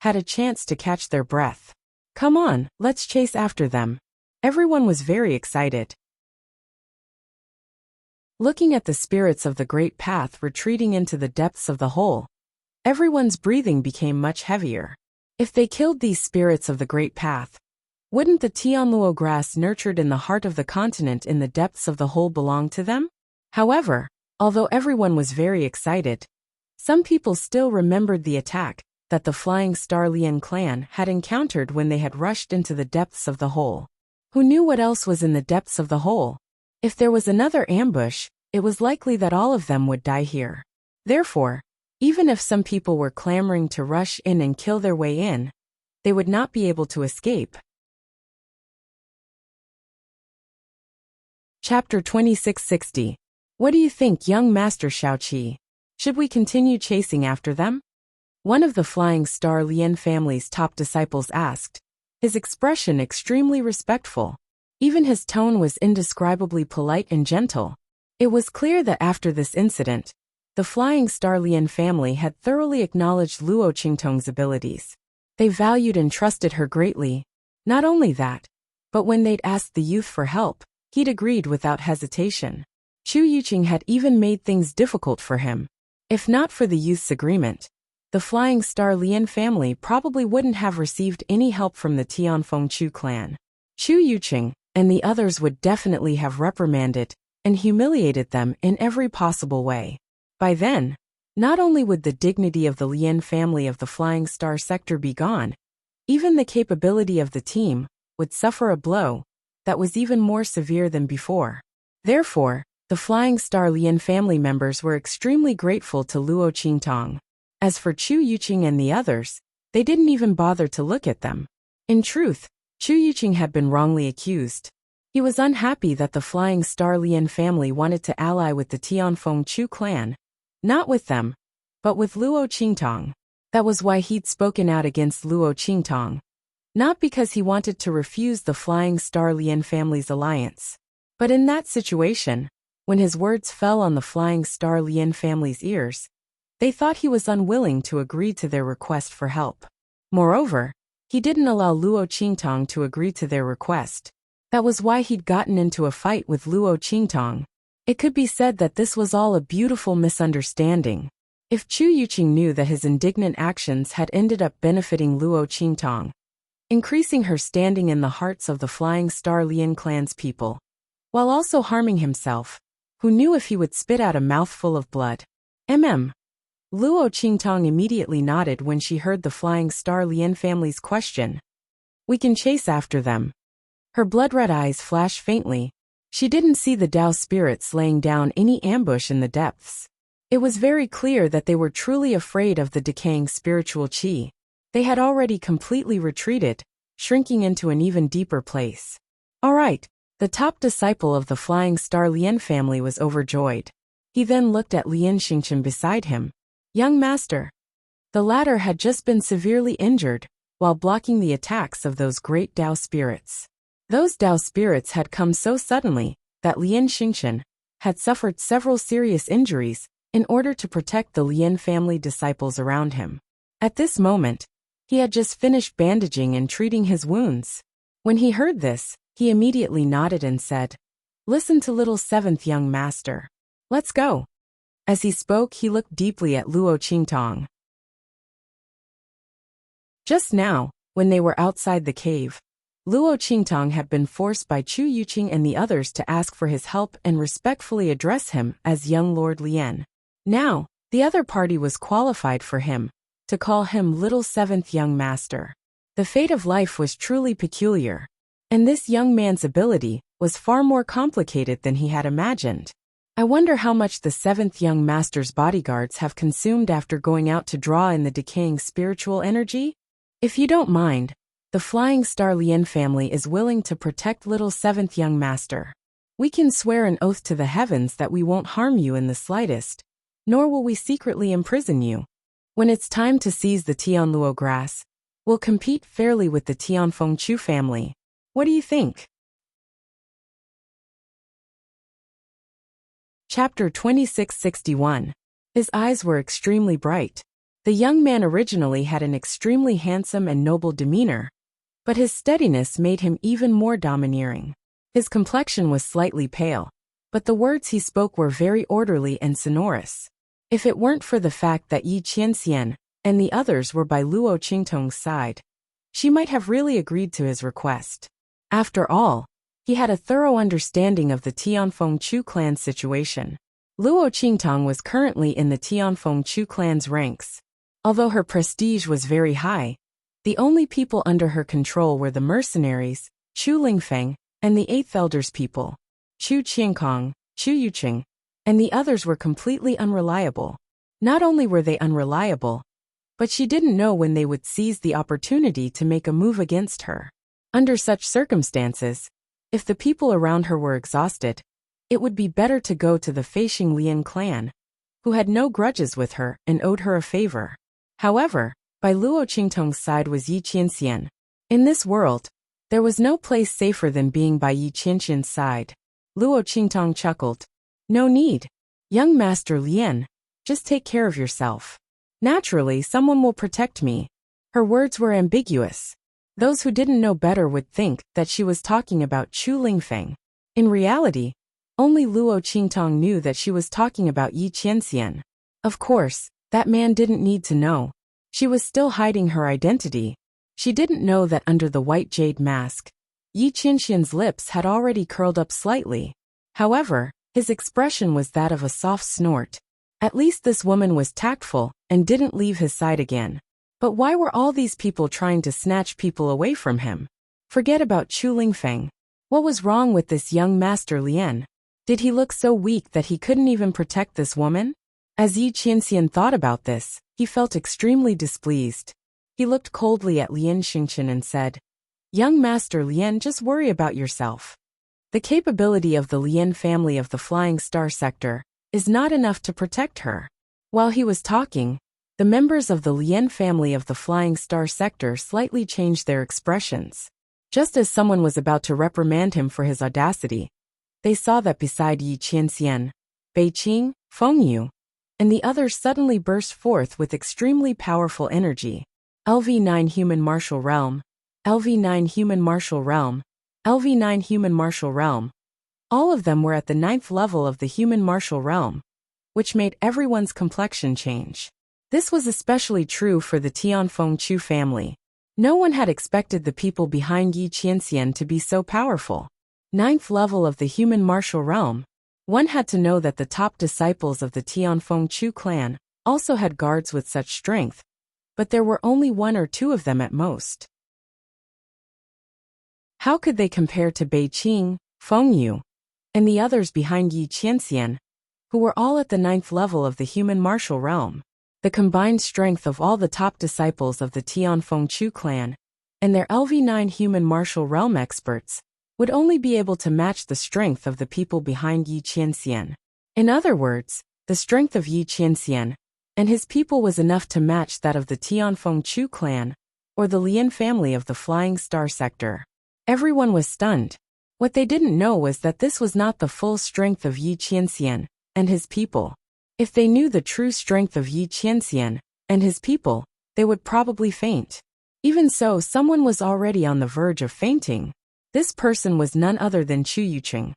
had a chance to catch their breath. Come on, let's chase after them. Everyone was very excited. Looking at the spirits of the great path retreating into the depths of the hole, everyone's breathing became much heavier. If they killed these spirits of the great path, wouldn't the Tianluo grass nurtured in the heart of the continent in the depths of the hole belong to them? However, although everyone was very excited, some people still remembered the attack that the Flying Star Lian clan had encountered when they had rushed into the depths of the hole. Who knew what else was in the depths of the hole? If there was another ambush, it was likely that all of them would die here. Therefore, even if some people were clamoring to rush in and kill their way in, they would not be able to escape. Chapter 2660. What do you think, young Master Shaoqi? Should we continue chasing after them? One of the Flying Star Lian family's top disciples asked, his expression extremely respectful. Even his tone was indescribably polite and gentle. It was clear that after this incident, the Flying Star Lian family had thoroughly acknowledged Luo Qingtong's abilities. They valued and trusted her greatly. Not only that, but when they'd asked the youth for help, he'd agreed without hesitation. Chu Yuqing had even made things difficult for him. If not for the youth's agreement, the Flying Star Lian family probably wouldn't have received any help from the Tianfeng Chu clan. Chu Yuqing and the others would definitely have reprimanded and humiliated them in every possible way. By then, not only would the dignity of the Lian family of the Flying Star sector be gone, even the capability of the team would suffer a blow that was even more severe than before. Therefore, the Flying Star Lian family members were extremely grateful to Luo Qingtong. As for Chu Yuqing and the others, they didn't even bother to look at them. In truth, Chu Yuqing had been wrongly accused. He was unhappy that the Flying Star Lian family wanted to ally with the Tianfeng Chu clan. Not with them, but with Luo Qingtong. That was why he'd spoken out against Luo Qingtong. Not because he wanted to refuse the Flying Star Lian family's alliance. But in that situation, when his words fell on the Flying Star Lian family's ears, they thought he was unwilling to agree to their request for help. Moreover, he didn't allow Luo Qingtong to agree to their request. That was why he'd gotten into a fight with Luo Qingtong. It could be said that this was all a beautiful misunderstanding. If Chu Yuqing knew that his indignant actions had ended up benefiting Luo Qingtong, increasing her standing in the hearts of the Flying Star Lian clan's people, while also harming himself, who knew if he would spit out a mouthful of blood? Luo Qingtong immediately nodded when she heard the Flying Star Lian family's question. We can chase after them. Her blood-red eyes flashed faintly. She didn't see the Tao spirits laying down any ambush in the depths. It was very clear that they were truly afraid of the decaying spiritual qi. They had already completely retreated, shrinking into an even deeper place. All right, the top disciple of the Flying Star Lian family was overjoyed. He then looked at Lian Xingchen beside him. Young master. The latter had just been severely injured while blocking the attacks of those great Tao spirits. Those Tao spirits had come so suddenly that Lian Xingchen had suffered several serious injuries in order to protect the Lian family disciples around him. At this moment, he had just finished bandaging and treating his wounds. When he heard this, he immediately nodded and said, Listen to little seventh young master. Let's go. As he spoke, he looked deeply at Luo Qingtong. Just now, when they were outside the cave, Luo Qingtong had been forced by Chu Yuqing and the others to ask for his help and respectfully address him as young Lord Lien. Now, the other party was qualified for him to call him Little Seventh Young Master. The fate of life was truly peculiar, and this young man's ability was far more complicated than he had imagined. I wonder how much the seventh young master's bodyguards have consumed after going out to draw in the decaying spiritual energy? If you don't mind, the Flying Star Lien family is willing to protect little seventh young master. We can swear an oath to the heavens that we won't harm you in the slightest, nor will we secretly imprison you. When it's time to seize the Tianluo grass, we'll compete fairly with the Tianfeng Chu family. What do you think? Chapter 2661. His eyes were extremely bright. The young man originally had an extremely handsome and noble demeanor, but his steadiness made him even more domineering. His complexion was slightly pale, but the words he spoke were very orderly and sonorous. If it weren't for the fact that Yi Qianxian and the others were by Luo Qingtong's side, she might have really agreed to his request. After all, he had a thorough understanding of the Tianfeng Chu clan's situation. Luo Qingtong was currently in the Tianfeng Chu clan's ranks. Although her prestige was very high, the only people under her control were the mercenaries, Chu Lingfeng, and the Eighth Elder's people, Chu Qiankong, Chu Yuqing, and the others were completely unreliable. Not only were they unreliable, but she didn't know when they would seize the opportunity to make a move against her. Under such circumstances, if the people around her were exhausted, it would be better to go to the Feixing Lian clan, who had no grudges with her and owed her a favor. However, by Luo Qingtong's side was Yi Qianxian. In this world, there was no place safer than being by Yi Qianxian's side. Luo Qingtong chuckled. No need. Young Master Lien, just take care of yourself. Naturally, someone will protect me. Her words were ambiguous. Those who didn't know better would think that she was talking about Chu Lingfeng. In reality, only Luo Qingtong knew that she was talking about Yi Qianxian. Of course, that man didn't need to know. She was still hiding her identity. She didn't know that under the white jade mask, Yi Qianxian's lips had already curled up slightly. However, his expression was that of a soft snort. At least this woman was tactful and didn't leave his side again. But why were all these people trying to snatch people away from him? Forget about Chu Lingfeng. What was wrong with this young Master Lien? Did he look so weak that he couldn't even protect this woman? As Yi Qianxian thought about this, he felt extremely displeased. He looked coldly at Lien Xingchen and said, Young Master Lien, just worry about yourself. The capability of the Lien family of the Flying Star sector is not enough to protect her. While he was talking, the members of the Lien family of the Flying Star sector slightly changed their expressions. Just as someone was about to reprimand him for his audacity, they saw that beside Yi Qianxian, Beiqing, Fengyu, and the others suddenly burst forth with extremely powerful energy. LV9 Human Martial Realm, LV9 Human Martial Realm, LV9 Human Martial Realm. All of them were at the 9th level of the Human Martial Realm, which made everyone's complexion change. This was especially true for the Tianfeng Chu family. No one had expected the people behind Yi Qianxian to be so powerful. 9th level of the Human Martial Realm. One had to know that the top disciples of the Tianfeng Chu clan also had guards with such strength, but there were only 1 or 2 of them at most. How could they compare to Beiqing, Fengyu, and the others behind Yi Qianxian, who were all at the 9th level of the Human Martial Realm? The combined strength of all the top disciples of the Tianfeng Chu clan and their LV9 Human Martial Realm experts would only be able to match the strength of the people behind Yi Qianxian. In other words, the strength of Yi Qianxian and his people was enough to match that of the Tianfeng Chu clan or the Lien family of the Flying Star sector. Everyone was stunned. What they didn't know was that this was not the full strength of Yi Qianxian and his people. If they knew the true strength of Yi Qianxian and his people, they would probably faint. Even so, someone was already on the verge of fainting. This person was none other than Chu Yuqing.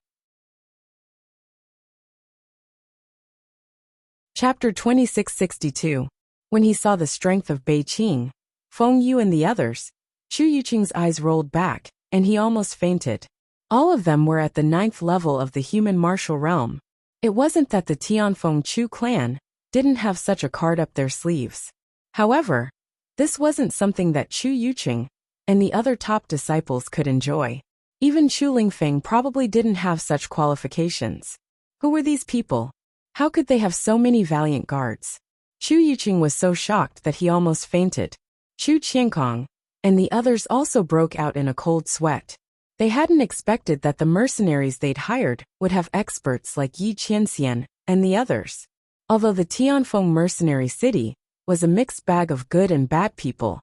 Chapter 2662. When he saw the strength of Beiqing, Fengyu and the others, Chu Yuqing's eyes rolled back. and he almost fainted. All of them were at the 9th level of the human martial realm. It wasn't that the Tianfeng Chu clan didn't have such a card up their sleeves. However, this wasn't something that Chu Yuqing and the other top disciples could enjoy. Even Chu Lingfeng probably didn't have such qualifications. Who were these people? How could they have so many valiant guards? Chu Yuqing was so shocked that he almost fainted. Chu Qiankong and the others also broke out in a cold sweat. They hadn't expected that the mercenaries they'd hired would have experts like Yi Qianxian and the others. Although the Tianfeng mercenary city was a mixed bag of good and bad people,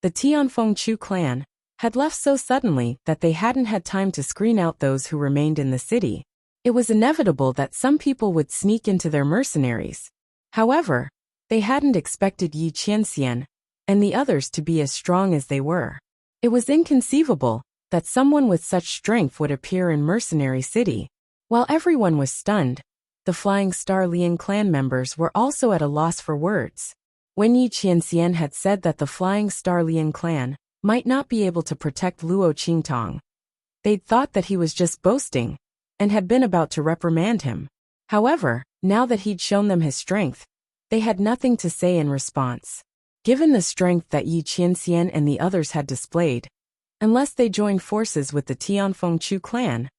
the Tianfeng Chu clan had left so suddenly that they hadn't had time to screen out those who remained in the city. It was inevitable that some people would sneak into their mercenaries. However, they hadn't expected Yi Qianxian and the others to be as strong as they were. It was inconceivable that someone with such strength would appear in Mercenary City. While everyone was stunned, the Flying Star Lian clan members were also at a loss for words. When Yi Qianxian had said that the Flying Star Lian clan might not be able to protect Luo Qingtong, they'd thought that he was just boasting and had been about to reprimand him. However, now that he'd shown them his strength, they had nothing to say in response. Given the strength that Yi Qianxian and the others had displayed, unless they joined forces with the Tianfeng Chu clan,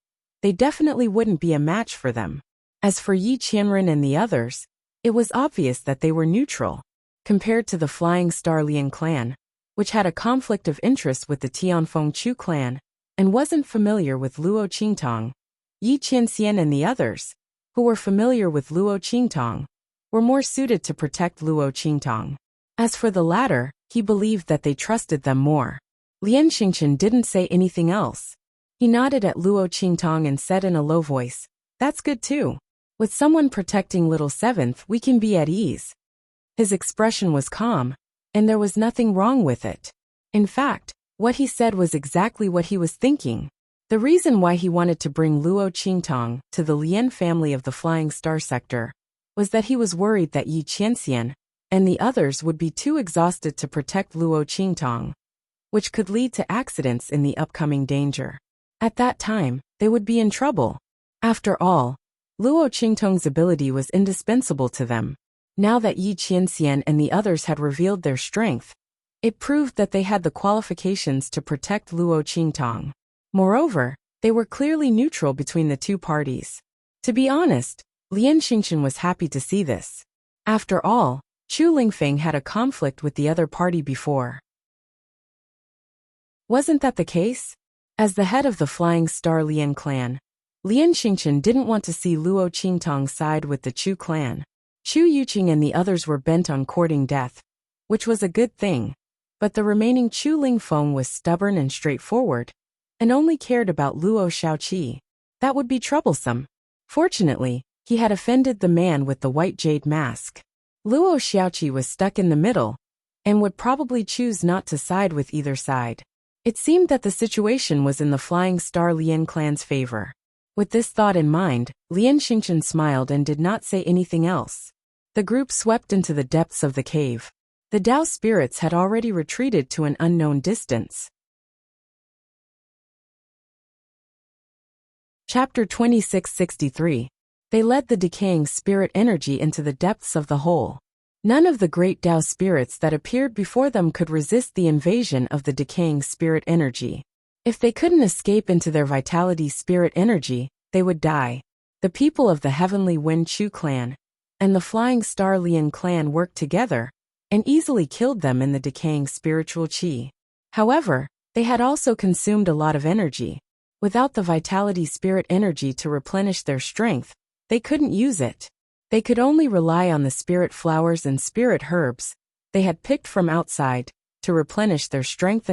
they definitely wouldn't be a match for them. As for Yi Qianren and the others, it was obvious that they were neutral. Compared to the Flying Star Lian clan, which had a conflict of interest with the Tianfeng Chu clan, and wasn't familiar with Luo Qingtong, Yi Qianxian and the others, who were familiar with Luo Qingtong, were more suited to protect Luo Qingtong. As for the latter, he believed that they trusted them more. Lian Xingchen didn't say anything else. He nodded at Luo Qingtong and said in a low voice, "That's good too. With someone protecting Little Seventh, we can be at ease." His expression was calm, and there was nothing wrong with it. In fact, what he said was exactly what he was thinking. The reason why he wanted to bring Luo Qingtong to the Lian family of the Flying Star sector was that he was worried that Yi Qianxian and the others would be too exhausted to protect Luo Qingtong, which could lead to accidents in the upcoming danger. At that time, they would be in trouble. After all, Luo Qingtong's ability was indispensable to them. Now that Yi Qianxian and the others had revealed their strength, it proved that they had the qualifications to protect Luo Qingtong. Moreover, they were clearly neutral between the two parties. To be honest, Lian Xingchen was happy to see this. After all, Chu Lingfeng had a conflict with the other party before. Wasn't that the case? As the head of the Flying Star Lian clan, Lian Xingchen didn't want to see Luo Qingtong side with the Chu clan. Chu Yuqing and the others were bent on courting death, which was a good thing, but the remaining Chu Lingfeng was stubborn and straightforward, and only cared about Luo Shaoqi. That would be troublesome. Fortunately, he had offended the man with the white jade mask. Luo Shaoqi was stuck in the middle, and would probably choose not to side with either side. It seemed that the situation was in the Flying Star Lian clan's favor. With this thought in mind, Lian Xingchen smiled and did not say anything else. The group swept into the depths of the cave. The Dao spirits had already retreated to an unknown distance. Chapter 2663. They led the decaying spirit energy into the depths of the hole. None of the great Dao spirits that appeared before them could resist the invasion of the decaying spirit energy. If they couldn't escape into their vitality spirit energy, they would die. The people of the Heavenly Wind Chu clan and the Flying Star Lian clan worked together and easily killed them in the decaying spiritual qi. However, they had also consumed a lot of energy. Without the vitality spirit energy to replenish their strength, they couldn't use it. They could only rely on the spirit flowers and spirit herbs they had picked from outside to replenish their strength.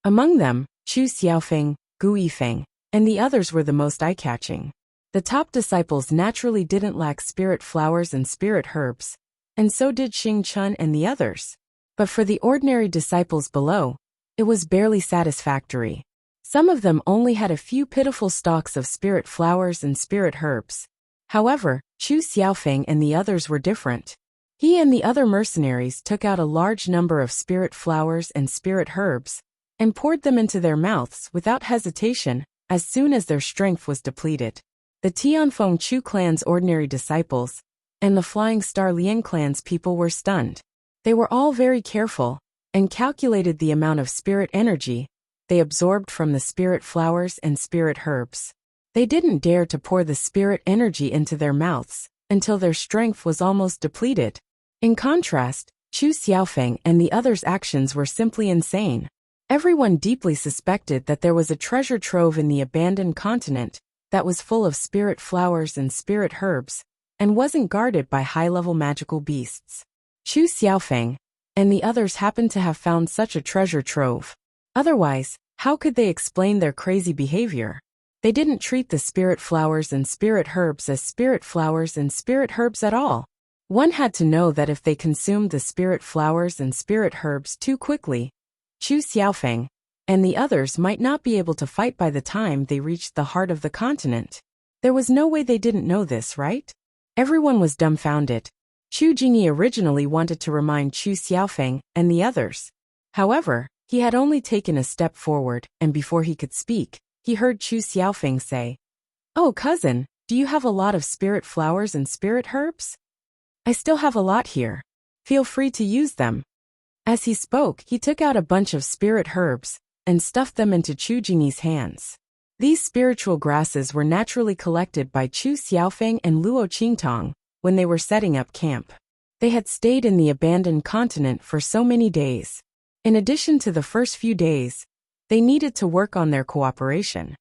Among them, Chu Xiaofeng, Gu Yifeng, and the others were the most eye-catching. The top disciples naturally didn't lack spirit flowers and spirit herbs, and so did Xing Chun and the others. But for the ordinary disciples below, it was barely satisfactory. Some of them only had a few pitiful stalks of spirit flowers and spirit herbs. However, Chu Xiaofeng and the others were different. He and the other mercenaries took out a large number of spirit flowers and spirit herbs and poured them into their mouths without hesitation as soon as their strength was depleted. The Tianfeng Chu clan's ordinary disciples and the Flying Star Lian clan's people were stunned. They were all very careful and calculated the amount of spirit energy they absorbed from the spirit flowers and spirit herbs. They didn't dare to pour the spirit energy into their mouths until their strength was almost depleted. In contrast, Chu Xiaofeng and the others' actions were simply insane. Everyone deeply suspected that there was a treasure trove in the abandoned continent that was full of spirit flowers and spirit herbs, and wasn't guarded by high-level magical beasts. Chu Xiaofeng and the others happened to have found such a treasure trove. Otherwise, how could they explain their crazy behavior? They didn't treat the spirit flowers and spirit herbs as spirit flowers and spirit herbs at all. One had to know that if they consumed the spirit flowers and spirit herbs too quickly, Chu Xiaofeng and the others might not be able to fight by the time they reached the heart of the continent. There was no way they didn't know this, right? Everyone was dumbfounded. Chu Jingyi originally wanted to remind Chu Xiaofeng and the others. However, he had only taken a step forward, and before he could speak, he heard Chu Xiaofeng say, "Oh, cousin, do you have a lot of spirit flowers and spirit herbs? I still have a lot here. Feel free to use them." As he spoke, he took out a bunch of spirit herbs and stuffed them into Chu Jingyi's hands. These spiritual grasses were naturally collected by Chu Xiaofeng and Luo Qingtong when they were setting up camp. They had stayed in the abandoned continent for so many days. In addition to the first few days, they needed to work on their cooperation.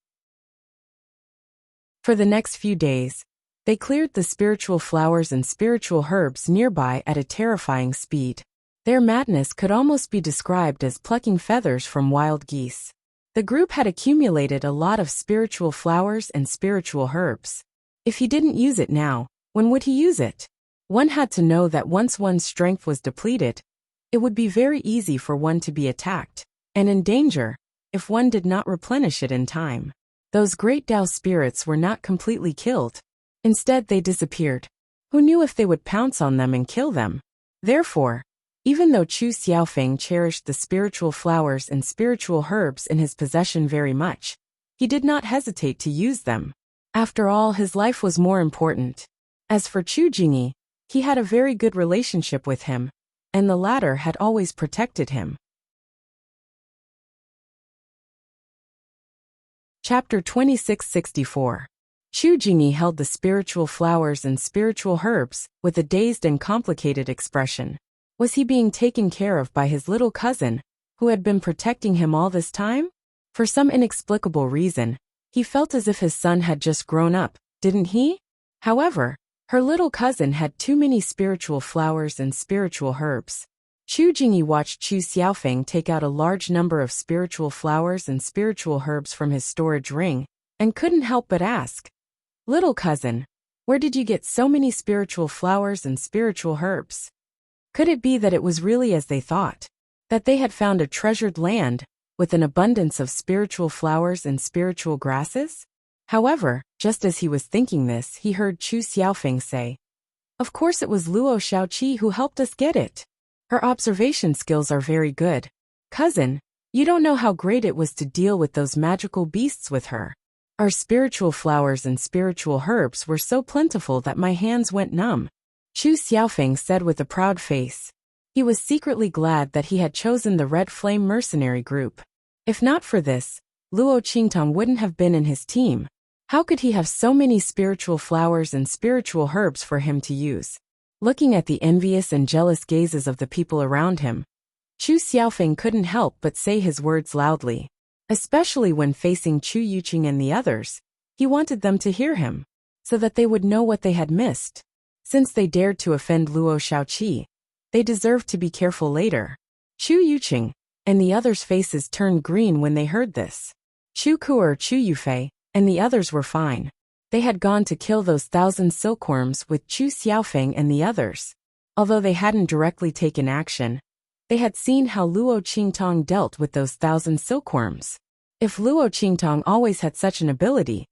For the next few days, they cleared the spiritual flowers and spiritual herbs nearby at a terrifying speed. Their madness could almost be described as plucking feathers from wild geese. The group had accumulated a lot of spiritual flowers and spiritual herbs. If he didn't use it now, when would he use it? One had to know that once one's strength was depleted, it would be very easy for one to be attacked and in danger if one did not replenish it in time. Those great Tao spirits were not completely killed. Instead, they disappeared. Who knew if they would pounce on them and kill them? Therefore, even though Chu Xiaofeng cherished the spiritual flowers and spiritual herbs in his possession very much, he did not hesitate to use them. After all, his life was more important. As for Chu Jingyi, he had a very good relationship with him, and the latter had always protected him. Chapter 2664. Chu Jingyi held the spiritual flowers and spiritual herbs with a dazed and complicated expression. Was he being taken care of by his little cousin, who had been protecting him all this time? For some inexplicable reason, he felt as if his son had just grown up, didn't he? However, her little cousin had too many spiritual flowers and spiritual herbs. Chu Jingyi watched Chu Xiaofeng take out a large number of spiritual flowers and spiritual herbs from his storage ring, and couldn't help but ask, "Little cousin, where did you get so many spiritual flowers and spiritual herbs?" Could it be that it was really as they thought? That they had found a treasured land with an abundance of spiritual flowers and spiritual grasses? However, just as he was thinking this, he heard Chu Xiaofeng say, "Of course it was Luo Shaoqi who helped us get it. Her observation skills are very good. Cousin, you don't know how great it was to deal with those magical beasts with her. Our spiritual flowers and spiritual herbs were so plentiful that my hands went numb." Chu Xiaofeng said with a proud face. He was secretly glad that he had chosen the Red Flame mercenary group. If not for this, Luo Qingtong wouldn't have been in his team. How could he have so many spiritual flowers and spiritual herbs for him to use? Looking at the envious and jealous gazes of the people around him, Chu Xiaofeng couldn't help but say his words loudly. Especially when facing Chu Yuqing and the others, he wanted them to hear him, so that they would know what they had missed. Since they dared to offend Luo Shaoqi, they deserved to be careful later. Chu Yuqing and the others' faces turned green when they heard this. Chu Kuer, Chu Yufei, and the others were fine. They had gone to kill those 1,000 silkworms with Chu Xiaofeng and the others. Although they hadn't directly taken action, they had seen how Luo Qingtong dealt with those 1,000 silkworms. If Luo Qingtong always had such an ability,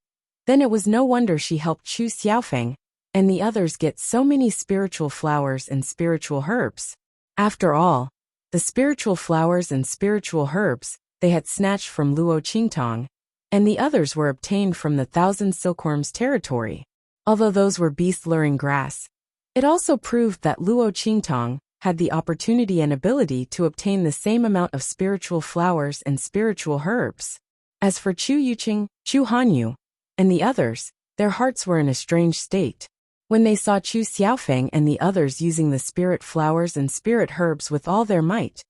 then it was no wonder she helped Chu Xiaofeng and the others get so many spiritual flowers and spiritual herbs. After all, the spiritual flowers and spiritual herbs they had snatched from Luo Qingtong, and the others were obtained from the Thousand Silkworms territory. Although those were beast-luring grass, it also proved that Luo Qingtong had the opportunity and ability to obtain the same amount of spiritual flowers and spiritual herbs. As for Chu Yuqing, Chu Hanyu, and the others, their hearts were in a strange state. When they saw Chu Xiaofeng and the others using the spirit flowers and spirit herbs with all their might,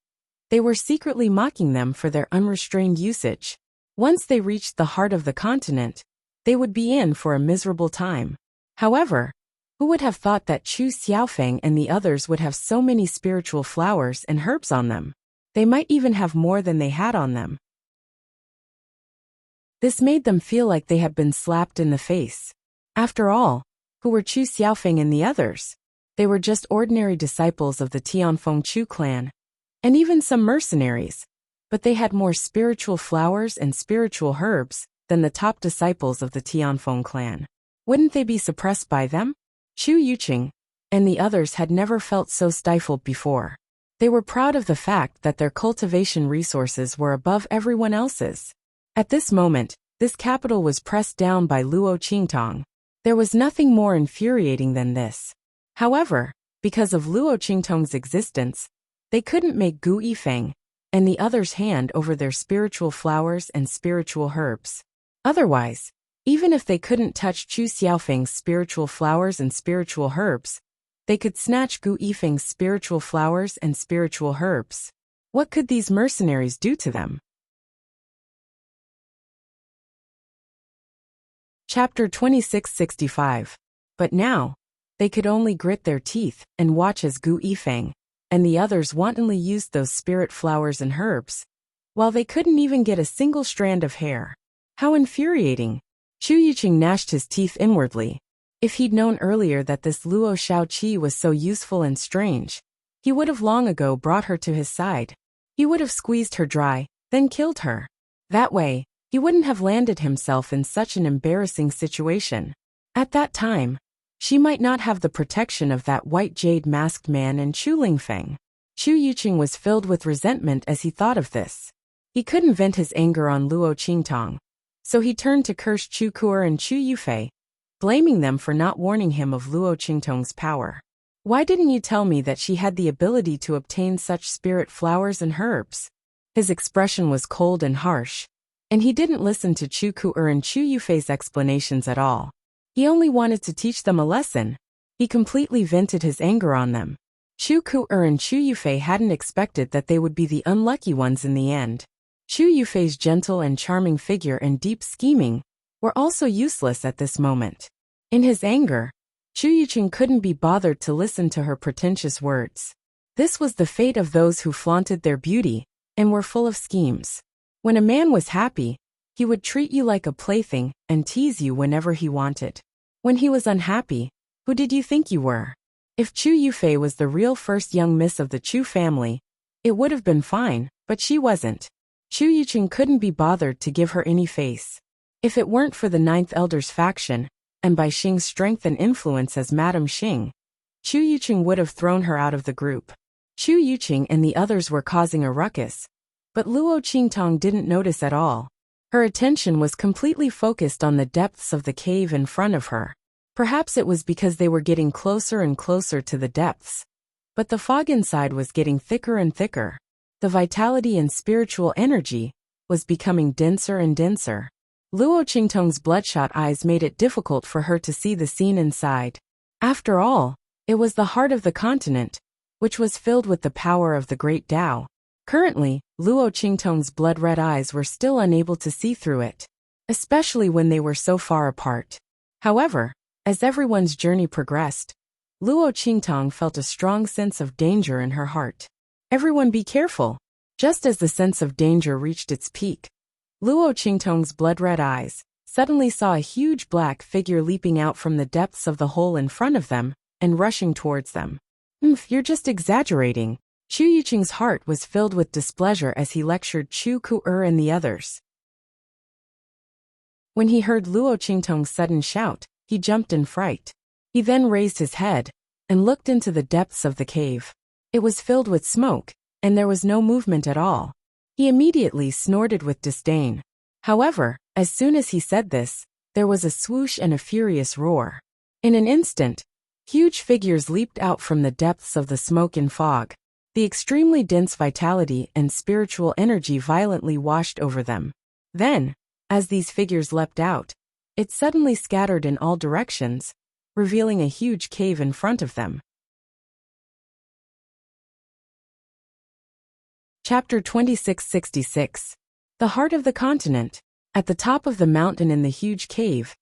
they were secretly mocking them for their unrestrained usage. Once they reached the heart of the continent, they would be in for a miserable time. However, who would have thought that Chu Xiaofeng and the others would have so many spiritual flowers and herbs on them? They might even have more than they had on them. This made them feel like they had been slapped in the face. After all, who were Chu Xiaofeng and the others? They were just ordinary disciples of the Tianfeng Chu clan, and even some mercenaries, but they had more spiritual flowers and spiritual herbs than the top disciples of the Tianfeng clan. Wouldn't they be suppressed by them? Chu Yuqing and the others had never felt so stifled before. They were proud of the fact that their cultivation resources were above everyone else's. At this moment, this capital was pressed down by Luo Qingtong. There was nothing more infuriating than this. However, because of Luo Qingtong's existence, they couldn't make Gu Yifeng and the others hand over their spiritual flowers and spiritual herbs. Otherwise, even if they couldn't touch Chu Xiaofeng's spiritual flowers and spiritual herbs, they could snatch Gu Yifeng's spiritual flowers and spiritual herbs. What could these mercenaries do to them? Chapter 2665. But now, they could only grit their teeth and watch as Gu Yifeng and the others wantonly used those spirit flowers and herbs, while they couldn't even get a single strand of hair. How infuriating! Chu Yuqing gnashed his teeth inwardly. If he'd known earlier that this Luo Shaoqi was so useful and strange, he would have long ago brought her to his side. He would have squeezed her dry, then killed her. That way, he wouldn't have landed himself in such an embarrassing situation. At that time, she might not have the protection of that white jade masked man and Chu Lingfeng. Chu Yuqing was filled with resentment as he thought of this. He couldn't vent his anger on Luo Qingtong, so he turned to curse Chu Ku'er and Chu Yufei, blaming them for not warning him of Luo Qingtong's power. Why didn't you tell me that she had the ability to obtain such spirit flowers and herbs? His expression was cold and harsh, and he didn't listen to Chu Ku'er and Chu Yufei's explanations at all. He only wanted to teach them a lesson. He completely vented his anger on them. Chu Ku'er and Chu Yufei hadn't expected that they would be the unlucky ones in the end. Chu Yufei's gentle and charming figure and deep scheming were also useless at this moment. In his anger, Chu Yuqing couldn't be bothered to listen to her pretentious words. This was the fate of those who flaunted their beauty and were full of schemes. When a man was happy, he would treat you like a plaything and tease you whenever he wanted. When he was unhappy, who did you think you were? If Chu Yufei was the real first young miss of the Chu family, it would have been fine, but she wasn't. Chu Yuqing couldn't be bothered to give her any face. If it weren't for the Ninth Elder's faction, and by Xing's strength and influence as Madame Xing, Chu Yuqing would have thrown her out of the group. Chu Yuqing and the others were causing a ruckus, but Luo Qingtong didn't notice at all. Her attention was completely focused on the depths of the cave in front of her. Perhaps it was because they were getting closer and closer to the depths, but the fog inside was getting thicker and thicker. The vitality and spiritual energy was becoming denser and denser. Luo Qingtong's bloodshot eyes made it difficult for her to see the scene inside. After all, it was the heart of the continent, which was filled with the power of the great Tao. Currently, Luo Qingtong's blood-red eyes were still unable to see through it, especially when they were so far apart. However, as everyone's journey progressed, Luo Qingtong felt a strong sense of danger in her heart. Everyone be careful! Just as the sense of danger reached its peak, Luo Qingtong's blood-red eyes suddenly saw a huge black figure leaping out from the depths of the hole in front of them and rushing towards them. You're just exaggerating. Chu Yuqing's heart was filled with displeasure as he lectured Chu Ku'er and the others. When he heard Luo Qingtong's sudden shout, he jumped in fright. He then raised his head and looked into the depths of the cave. It was filled with smoke, and there was no movement at all. He immediately snorted with disdain. However, as soon as he said this, there was a swoosh and a furious roar. In an instant, huge figures leaped out from the depths of the smoke and fog. The extremely dense vitality and spiritual energy violently washed over them. Then, as these figures leapt out, it suddenly scattered in all directions, revealing a huge cave in front of them. Chapter 2666. The Heart of the Continent. At the top of the mountain in the huge cave,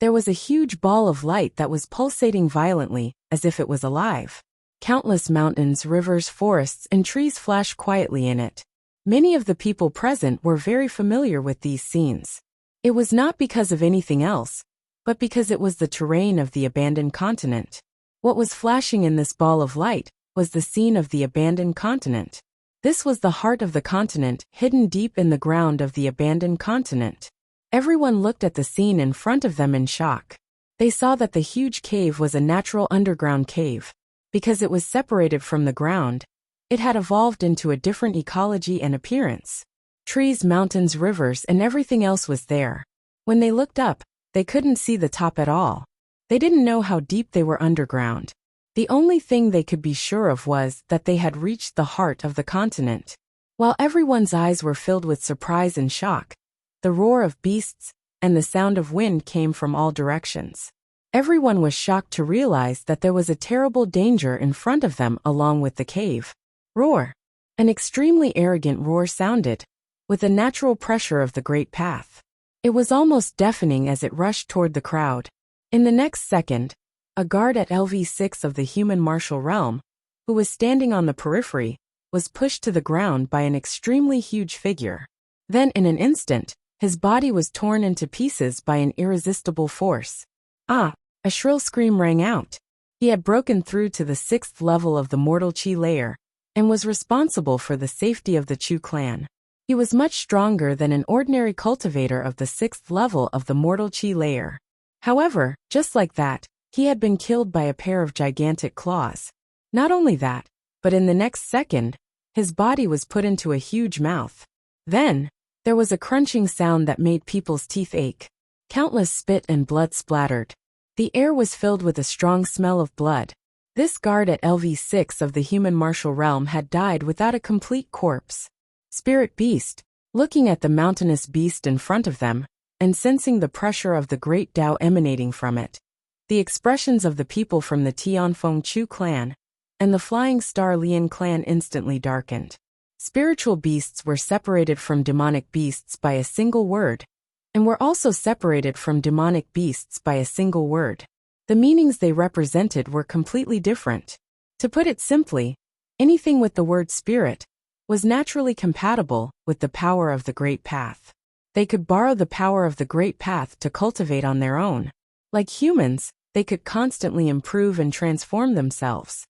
there was a huge ball of light that was pulsating violently, as if it was alive. Countless mountains, rivers, forests, and trees flashed quietly in it. Many of the people present were very familiar with these scenes. It was not because of anything else, but because it was the terrain of the abandoned continent. What was flashing in this ball of light was the scene of the abandoned continent. This was the heart of the continent, hidden deep in the ground of the abandoned continent. Everyone looked at the scene in front of them in shock. They saw that the huge cave was a natural underground cave. Because it was separated from the ground, it had evolved into a different ecology and appearance. Trees, mountains, rivers, and everything else was there. When they looked up, they couldn't see the top at all. They didn't know how deep they were underground. The only thing they could be sure of was that they had reached the heart of the continent. While everyone's eyes were filled with surprise and shock, the roar of beasts and the sound of wind came from all directions. Everyone was shocked to realize that there was a terrible danger in front of them along with the cave. Roar! An extremely arrogant roar sounded, with the natural pressure of the great path. It was almost deafening as it rushed toward the crowd. In the next second, a guard at LV6 of the human martial realm, who was standing on the periphery, was pushed to the ground by an extremely huge figure. Then in an instant, his body was torn into pieces by an irresistible force. Ah! A shrill scream rang out. He had broken through to the 6th level of the mortal Qi layer, and was responsible for the safety of the Chu clan. He was much stronger than an ordinary cultivator of the 6th level of the mortal Qi layer. However, just like that, he had been killed by a pair of gigantic claws. Not only that, but in the next second, his body was put into a huge mouth. Then, there was a crunching sound that made people's teeth ache. Countless spit and blood splattered. The air was filled with a strong smell of blood. This guard at LV6 of the human martial realm had died without a complete corpse. Spirit Beast, looking at the mountainous beast in front of them, and sensing the pressure of the great Tao emanating from it, the expressions of the people from the Tianfeng Chu clan and the Flying Star Lian clan instantly darkened. Spiritual beasts were separated from demonic beasts by a single word, and were also separated from demonic beasts by a single word. The meanings they represented were completely different. To put it simply, anything with the word spirit was naturally compatible with the power of the Great Path. They could borrow the power of the Great Path to cultivate on their own. Like humans, they could constantly improve and transform themselves.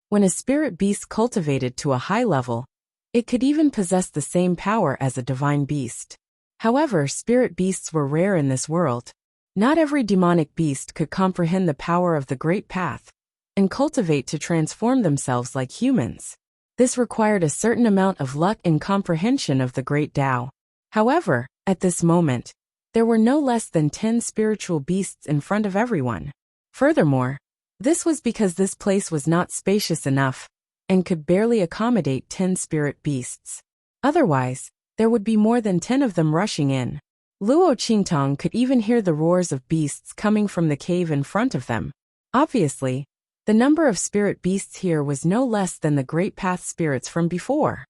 When a spirit beast cultivated to a high level, it could even possess the same power as a divine beast. However, spirit beasts were rare in this world. Not every demonic beast could comprehend the power of the Great Path and cultivate to transform themselves like humans. This required a certain amount of luck and comprehension of the Great Tao. However, at this moment, there were no less than 10 spiritual beasts in front of everyone. Furthermore, this was because this place was not spacious enough and could barely accommodate 10 spirit beasts. Otherwise, there would be more than 10 of them rushing in. Luo Qingtong could even hear the roars of beasts coming from the cave in front of them. Obviously, the number of spirit beasts here was no less than the Great Path spirits from before.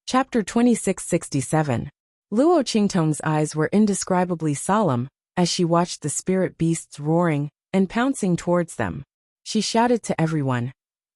Chapter 2667. Luo Qingtong's eyes were indescribably solemn as she watched the spirit beasts roaring and pouncing towards them. She shouted to everyone,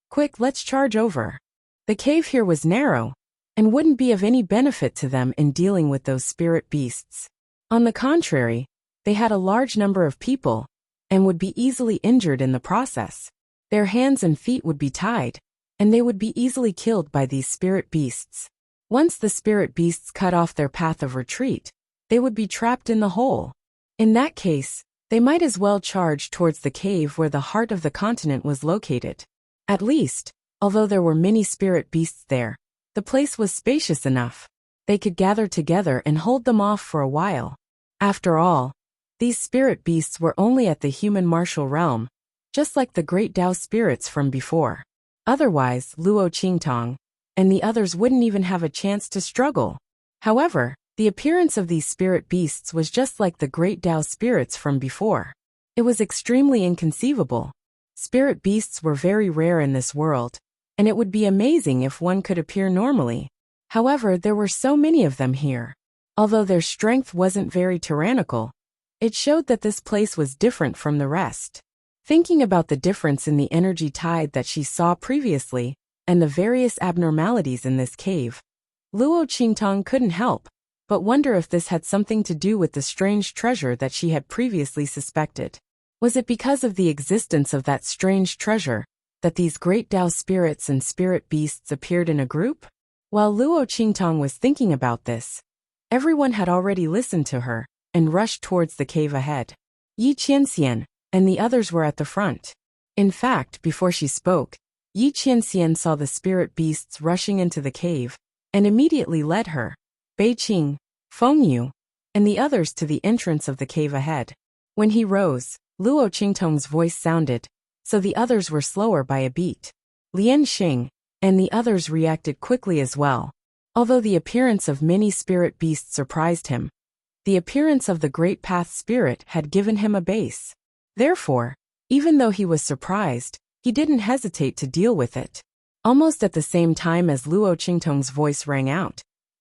"Quick, let's charge over." The cave here was narrow and wouldn't be of any benefit to them in dealing with those spirit beasts. On the contrary, they had a large number of people and would be easily injured in the process. Their hands and feet would be tied, and they would be easily killed by these spirit beasts. Once the spirit beasts cut off their path of retreat, they would be trapped in the hole. In that case, they might as well charge towards the cave where the heart of the continent was located. At least, although there were many spirit beasts there, the place was spacious enough. They could gather together and hold them off for a while. After all, these spirit beasts were only at the human martial realm, just like the great Tao spirits from before. Otherwise, Luo Qingtong and the others wouldn't even have a chance to struggle. However, the appearance of these spirit beasts was just like the great Tao spirits from before. It was extremely inconceivable. Spirit beasts were very rare in this world, and it would be amazing if one could appear normally. However, there were so many of them here. Although their strength wasn't very tyrannical, it showed that this place was different from the rest. Thinking about the difference in the energy tide that she saw previously, and the various abnormalities in this cave, Luo Qingtong couldn't help but wonder if this had something to do with the strange treasure that she had previously suspected. Was it because of the existence of that strange treasure that these great Tao spirits and spirit beasts appeared in a group? While Luo Qingtong was thinking about this, everyone had already listened to her and rushed towards the cave ahead. Yi Qianxian and the others were at the front. In fact, before she spoke, Yi Qianxian saw the spirit beasts rushing into the cave and immediately led her, Beiqing, Fengyu, and the others to the entrance of the cave ahead. When he rose, Luo Qingtong's voice sounded, so the others were slower by a beat. Lian Xing and the others reacted quickly as well. Although the appearance of many spirit beasts surprised him, the appearance of the Great Path Spirit had given him a base. Therefore, even though he was surprised, he didn't hesitate to deal with it. Almost at the same time as Luo Qingtong's voice rang out,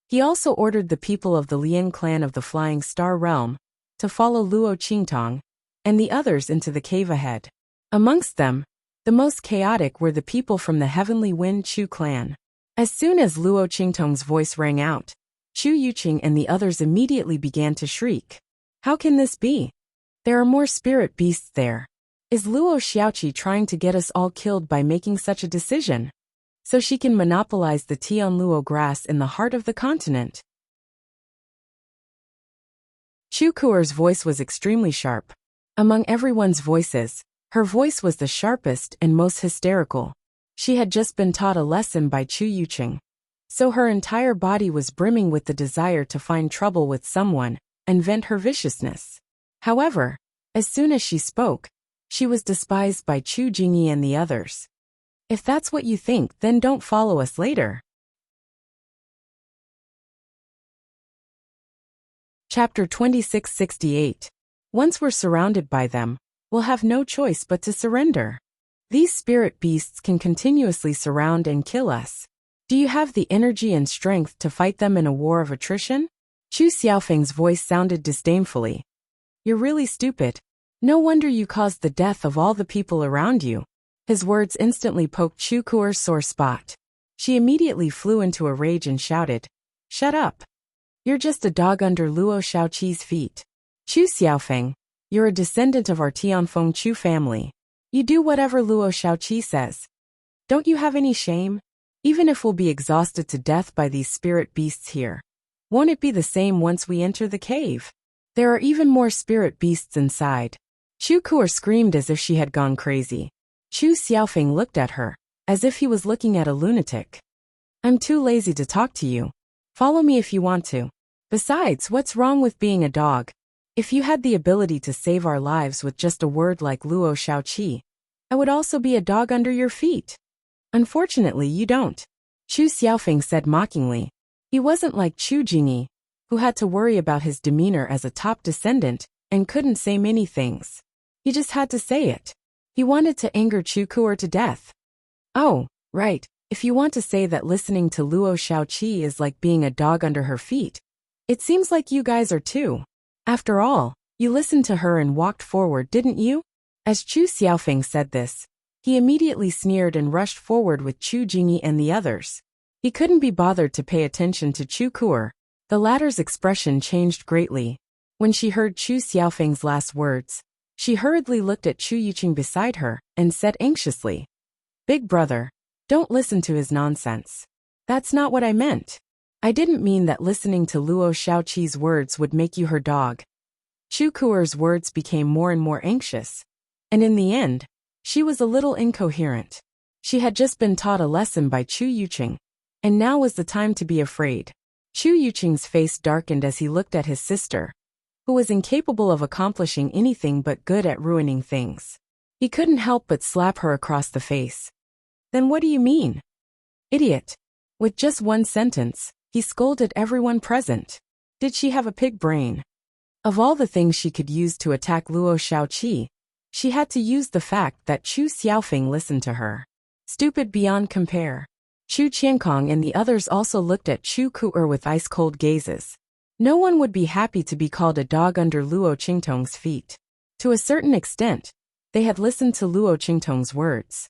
he also ordered the people of the Lian clan of the Flying Star Realm to follow Luo Qingtong and the others into the cave ahead. Amongst them, the most chaotic were the people from the Heavenly Wind Chu clan. As soon as Luo Qingtong's voice rang out, Chu Yuqing and the others immediately began to shriek. How can this be? There are more spirit beasts there. Is Luo Xiaoqi trying to get us all killed by making such a decision, so she can monopolize the Tianluo grass in the heart of the continent? Chu Kuer's voice was extremely sharp. Among everyone's voices, her voice was the sharpest and most hysterical. She had just been taught a lesson by Chu Yuqing, so her entire body was brimming with the desire to find trouble with someone and vent her viciousness. However, as soon as she spoke, she was despised by Chu Jingyi and the others. If that's what you think, then don't follow us later. Chapter 2668. Once we're surrounded by them, we'll have no choice but to surrender. These spirit beasts can continuously surround and kill us. Do you have the energy and strength to fight them in a war of attrition? Chu Xiaofeng's voice sounded disdainfully. You're really stupid. No wonder you caused the death of all the people around you. His words instantly poked Chu Kuer's sore spot. She immediately flew into a rage and shouted, "Shut up! You're just a dog under Luo Xiaoqi's feet. Chu Xiaofeng, you're a descendant of our Tianfeng Chu family. You do whatever Luo Xiaoqi says. Don't you have any shame? Even if we'll be exhausted to death by these spirit beasts here, won't it be the same once we enter the cave? There are even more spirit beasts inside." Chu Kuer screamed as if she had gone crazy. Chu Xiaofeng looked at her, as if he was looking at a lunatic. "I'm too lazy to talk to you. Follow me if you want to. Besides, what's wrong with being a dog? If you had the ability to save our lives with just a word like Luo Xiaoqi, I would also be a dog under your feet. Unfortunately, you don't." Chu Xiaofeng said mockingly. He wasn't like Chu Jingyi, who had to worry about his demeanor as a top descendant and couldn't say many things. He just had to say it. He wanted to anger Chu Kuer to death. "Oh, right, if you want to say that listening to Luo Xiaoqi is like being a dog under her feet, it seems like you guys are too. After all, you listened to her and walked forward, didn't you?" As Chu Xiaofeng said this, he immediately sneered and rushed forward with Chu Jingyi and the others. He couldn't be bothered to pay attention to Chu Kuer. The latter's expression changed greatly. When she heard Chu Xiaofeng's last words, she hurriedly looked at Chu Yuqing beside her and said anxiously, "Big brother, don't listen to his nonsense. That's not what I meant. I didn't mean that listening to Luo Xiaoqi's words would make you her dog." Chu Kuer's words became more and more anxious, and in the end, she was a little incoherent. She had just been taught a lesson by Chu Yuqing, and now was the time to be afraid. Chu Yuqing's face darkened as he looked at his sister, who was incapable of accomplishing anything but good at ruining things. He couldn't help but slap her across the face. Then what do you mean? Idiot. With just one sentence, he scolded everyone present. Did she have a pig brain? Of all the things she could use to attack Luo Shaoqi, she had to use the fact that Chu Xiaofeng listened to her. Stupid beyond compare. Chu Qiankong and the others also looked at Chu Ku'er with ice-cold gazes. No one would be happy to be called a dog under Luo Qingtong's feet. To a certain extent, they had listened to Luo Qingtong's words.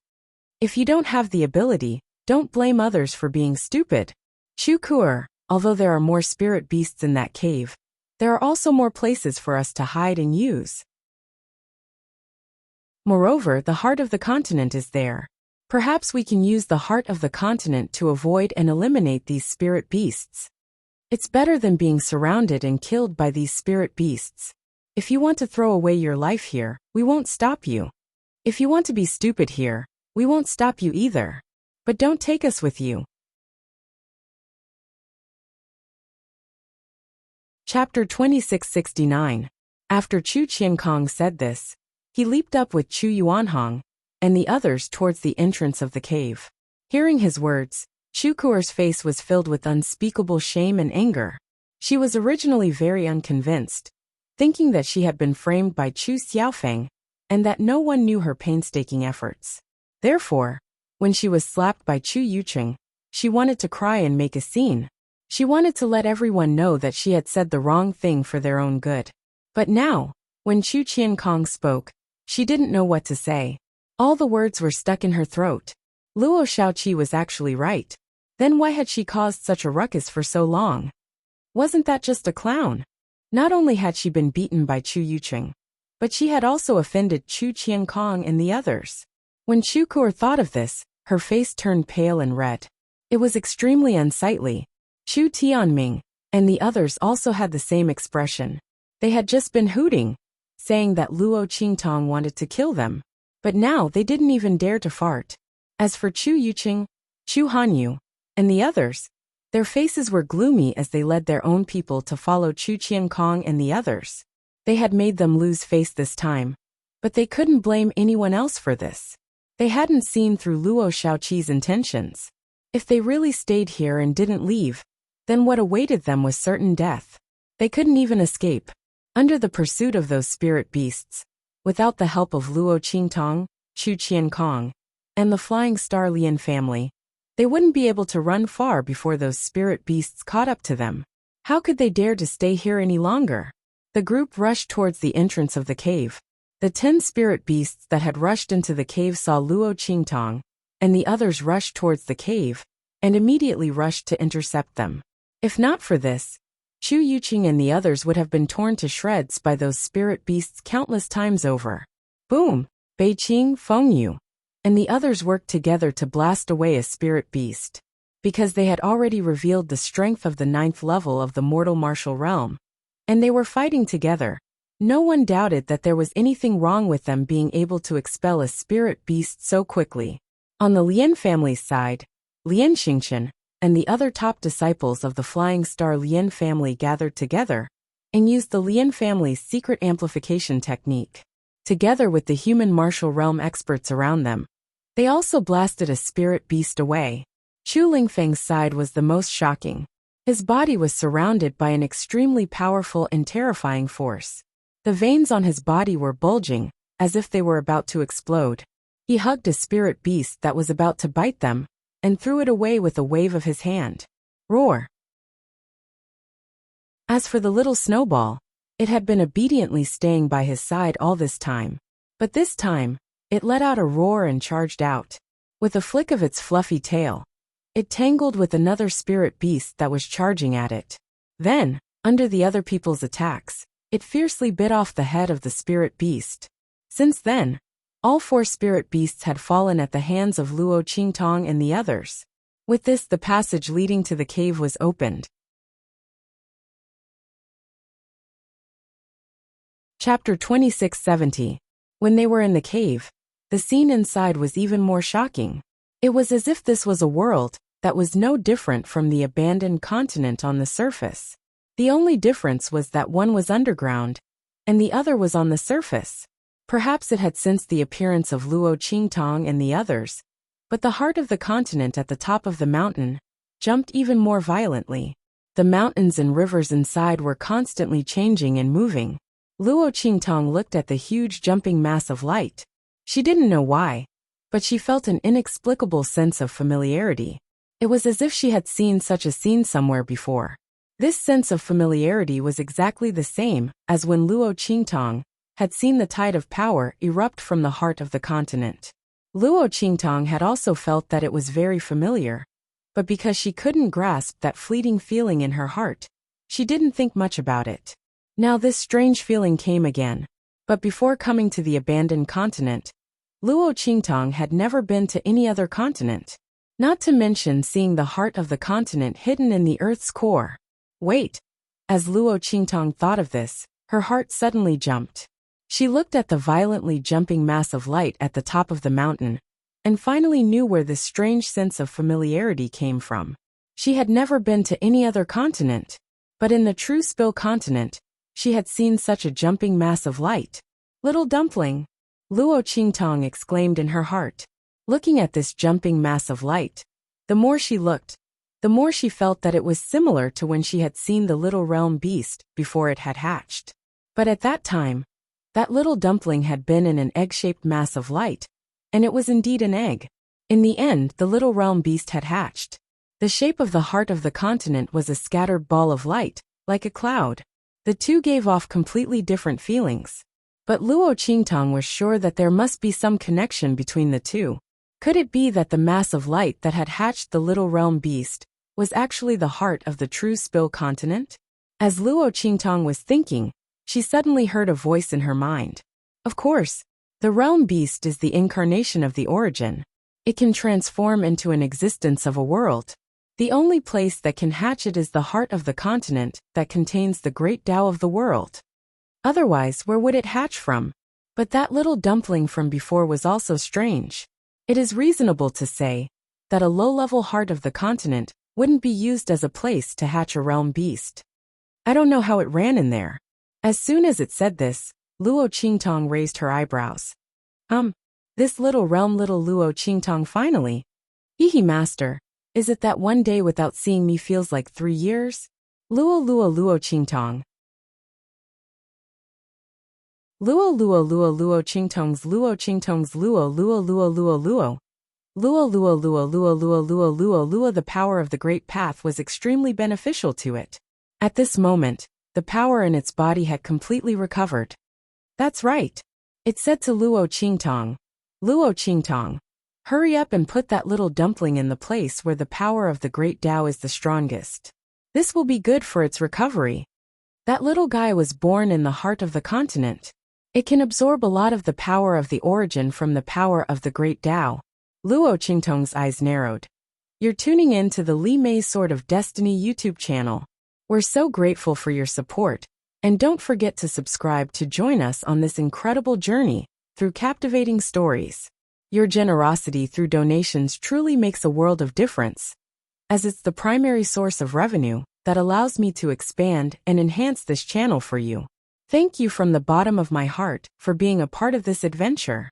If you don't have the ability, don't blame others for being stupid. Chu Ku'er, although there are more spirit beasts in that cave, there are also more places for us to hide and use. Moreover, the heart of the continent is there. Perhaps we can use the heart of the continent to avoid and eliminate these spirit beasts. It's better than being surrounded and killed by these spirit beasts. If you want to throw away your life here, we won't stop you. If you want to be stupid here, we won't stop you either. But don't take us with you. Chapter 2669. After Chu Qiankong said this, he leaped up with Chu Yuanhong and the others towards the entrance of the cave. Hearing his words, Chu Ku'er's face was filled with unspeakable shame and anger. She was originally very unconvinced, thinking that she had been framed by Chu Xiaofeng, and that no one knew her painstaking efforts. Therefore, when she was slapped by Chu Yuqing, she wanted to cry and make a scene. She wanted to let everyone know that she had said the wrong thing for their own good. But now, when Chu Qiankong spoke, she didn't know what to say. All the words were stuck in her throat. Luo Shaoqi was actually right. Then why had she caused such a ruckus for so long? Wasn't that just a clown? Not only had she been beaten by Chu Yuqing, but she had also offended Chu Qiankong and the others. When Chu Ku'er thought of this, her face turned pale and red. It was extremely unsightly. Chu Tianming and the others also had the same expression. They had just been hooting, saying that Luo Qingtong wanted to kill them. But now they didn't even dare to fart. As for Chu Yuqing, Chu Hanyu, and the others, their faces were gloomy as they led their own people to follow Chu Qiankong and the others. They had made them lose face this time, but they couldn't blame anyone else for this. They hadn't seen through Luo Shaoqi's intentions. If they really stayed here and didn't leave, then what awaited them was certain death. They couldn't even escape. Under the pursuit of those spirit beasts, without the help of Luo Qingtong, Chu Qiankong, and the Flying Star Lian family, they wouldn't be able to run far before those spirit beasts caught up to them. How could they dare to stay here any longer? The group rushed towards the entrance of the cave. The 10 spirit beasts that had rushed into the cave saw Luo Qingtong, and the others rushed towards the cave, and immediately rushed to intercept them. If not for this, Chu Yuqing and the others would have been torn to shreds by those spirit beasts countless times over. Boom! Beiqing, Fengyu, and the others worked together to blast away a spirit beast. Because they had already revealed the strength of the 9th level of the mortal martial realm, and they were fighting together, no one doubted that there was anything wrong with them being able to expel a spirit beast so quickly. On the Lian family's side, Lian Xingchen and the other top disciples of the Flying Star Lian family gathered together and used the Lian family's secret amplification technique. Together with the human martial realm experts around them, they also blasted a spirit beast away. Chu Lingfeng's side was the most shocking. His body was surrounded by an extremely powerful and terrifying force. The veins on his body were bulging, as if they were about to explode. He hugged a spirit beast that was about to bite them, and threw it away with a wave of his hand. Roar! As for the little snowball, it had been obediently staying by his side all this time. But this time, it let out a roar and charged out. With a flick of its fluffy tail, it tangled with another spirit beast that was charging at it. Then, under the other people's attacks, it fiercely bit off the head of the spirit beast. Since then, all 4 spirit beasts had fallen at the hands of Luo Qingtong and the others. With this, the passage leading to the cave was opened. Chapter 2670. When they were in the cave, the scene inside was even more shocking. It was as if this was a world that was no different from the abandoned continent on the surface. The only difference was that one was underground, and the other was on the surface. Perhaps it had sensed the appearance of Luo Qingtong and the others, but the heart of the continent at the top of the mountain jumped even more violently. The mountains and rivers inside were constantly changing and moving. Luo Qingtong looked at the huge jumping mass of light. She didn't know why, but she felt an inexplicable sense of familiarity. It was as if she had seen such a scene somewhere before. This sense of familiarity was exactly the same as when Luo Qingtong had seen the tide of power erupt from the heart of the continent. Luo Qingtong had also felt that it was very familiar, but because she couldn't grasp that fleeting feeling in her heart, she didn't think much about it. Now this strange feeling came again, but before coming to the abandoned continent, Luo Qingtong had never been to any other continent, not to mention seeing the heart of the continent hidden in the Earth's core. Wait! As Luo Qingtong thought of this, her heart suddenly jumped. She looked at the violently jumping mass of light at the top of the mountain, and finally knew where this strange sense of familiarity came from. She had never been to any other continent, but in the true Spill continent, she had seen such a jumping mass of light. Little dumpling! Luo Qingtong exclaimed in her heart. Looking at this jumping mass of light, the more she looked, the more she felt that it was similar to when she had seen the little realm beast before it had hatched. But at that time, that little dumpling had been in an egg-shaped mass of light, and it was indeed an egg. In the end, the little realm beast had hatched. The shape of the heart of the continent was a scattered ball of light, like a cloud. The two gave off completely different feelings. But Luo Qingtong was sure that there must be some connection between the two. Could it be that the mass of light that had hatched the little realm beast was actually the heart of the true Spill continent? As Luo Qingtong was thinking, she suddenly heard a voice in her mind. Of course, the realm beast is the incarnation of the origin. It can transform into an existence of a world. The only place that can hatch it is the heart of the continent that contains the great Tao of the world. Otherwise, where would it hatch from? But that little dumpling from before was also strange. It is reasonable to say that a low-level heart of the continent wouldn't be used as a place to hatch a realm beast. I don't know how it ran in there. As soon as it said this, Luo Qingtong raised her eyebrows. This little Luo Qingtong finally. Hehe master, is it that one day without seeing me feels like 3 years? Luo Qingtong. Luo Qingtong's Luo Luo. The power of the great path was extremely beneficial to it. At this moment, the power in its body had completely recovered. That's right. It said to Luo Qingtong, hurry up and put that little dumpling in the place where the power of the great Tao is the strongest. This will be good for its recovery. That little guy was born in the heart of the continent. It can absorb a lot of the power of the origin from the power of the great Tao. Luo Qingtong's eyes narrowed. You're tuning in to the Li Mei Sword of Destiny YouTube channel. We're so grateful for your support, and don't forget to subscribe to join us on this incredible journey through captivating stories. Your generosity through donations truly makes a world of difference, as it's the primary source of revenue that allows me to expand and enhance this channel for you. Thank you from the bottom of my heart for being a part of this adventure.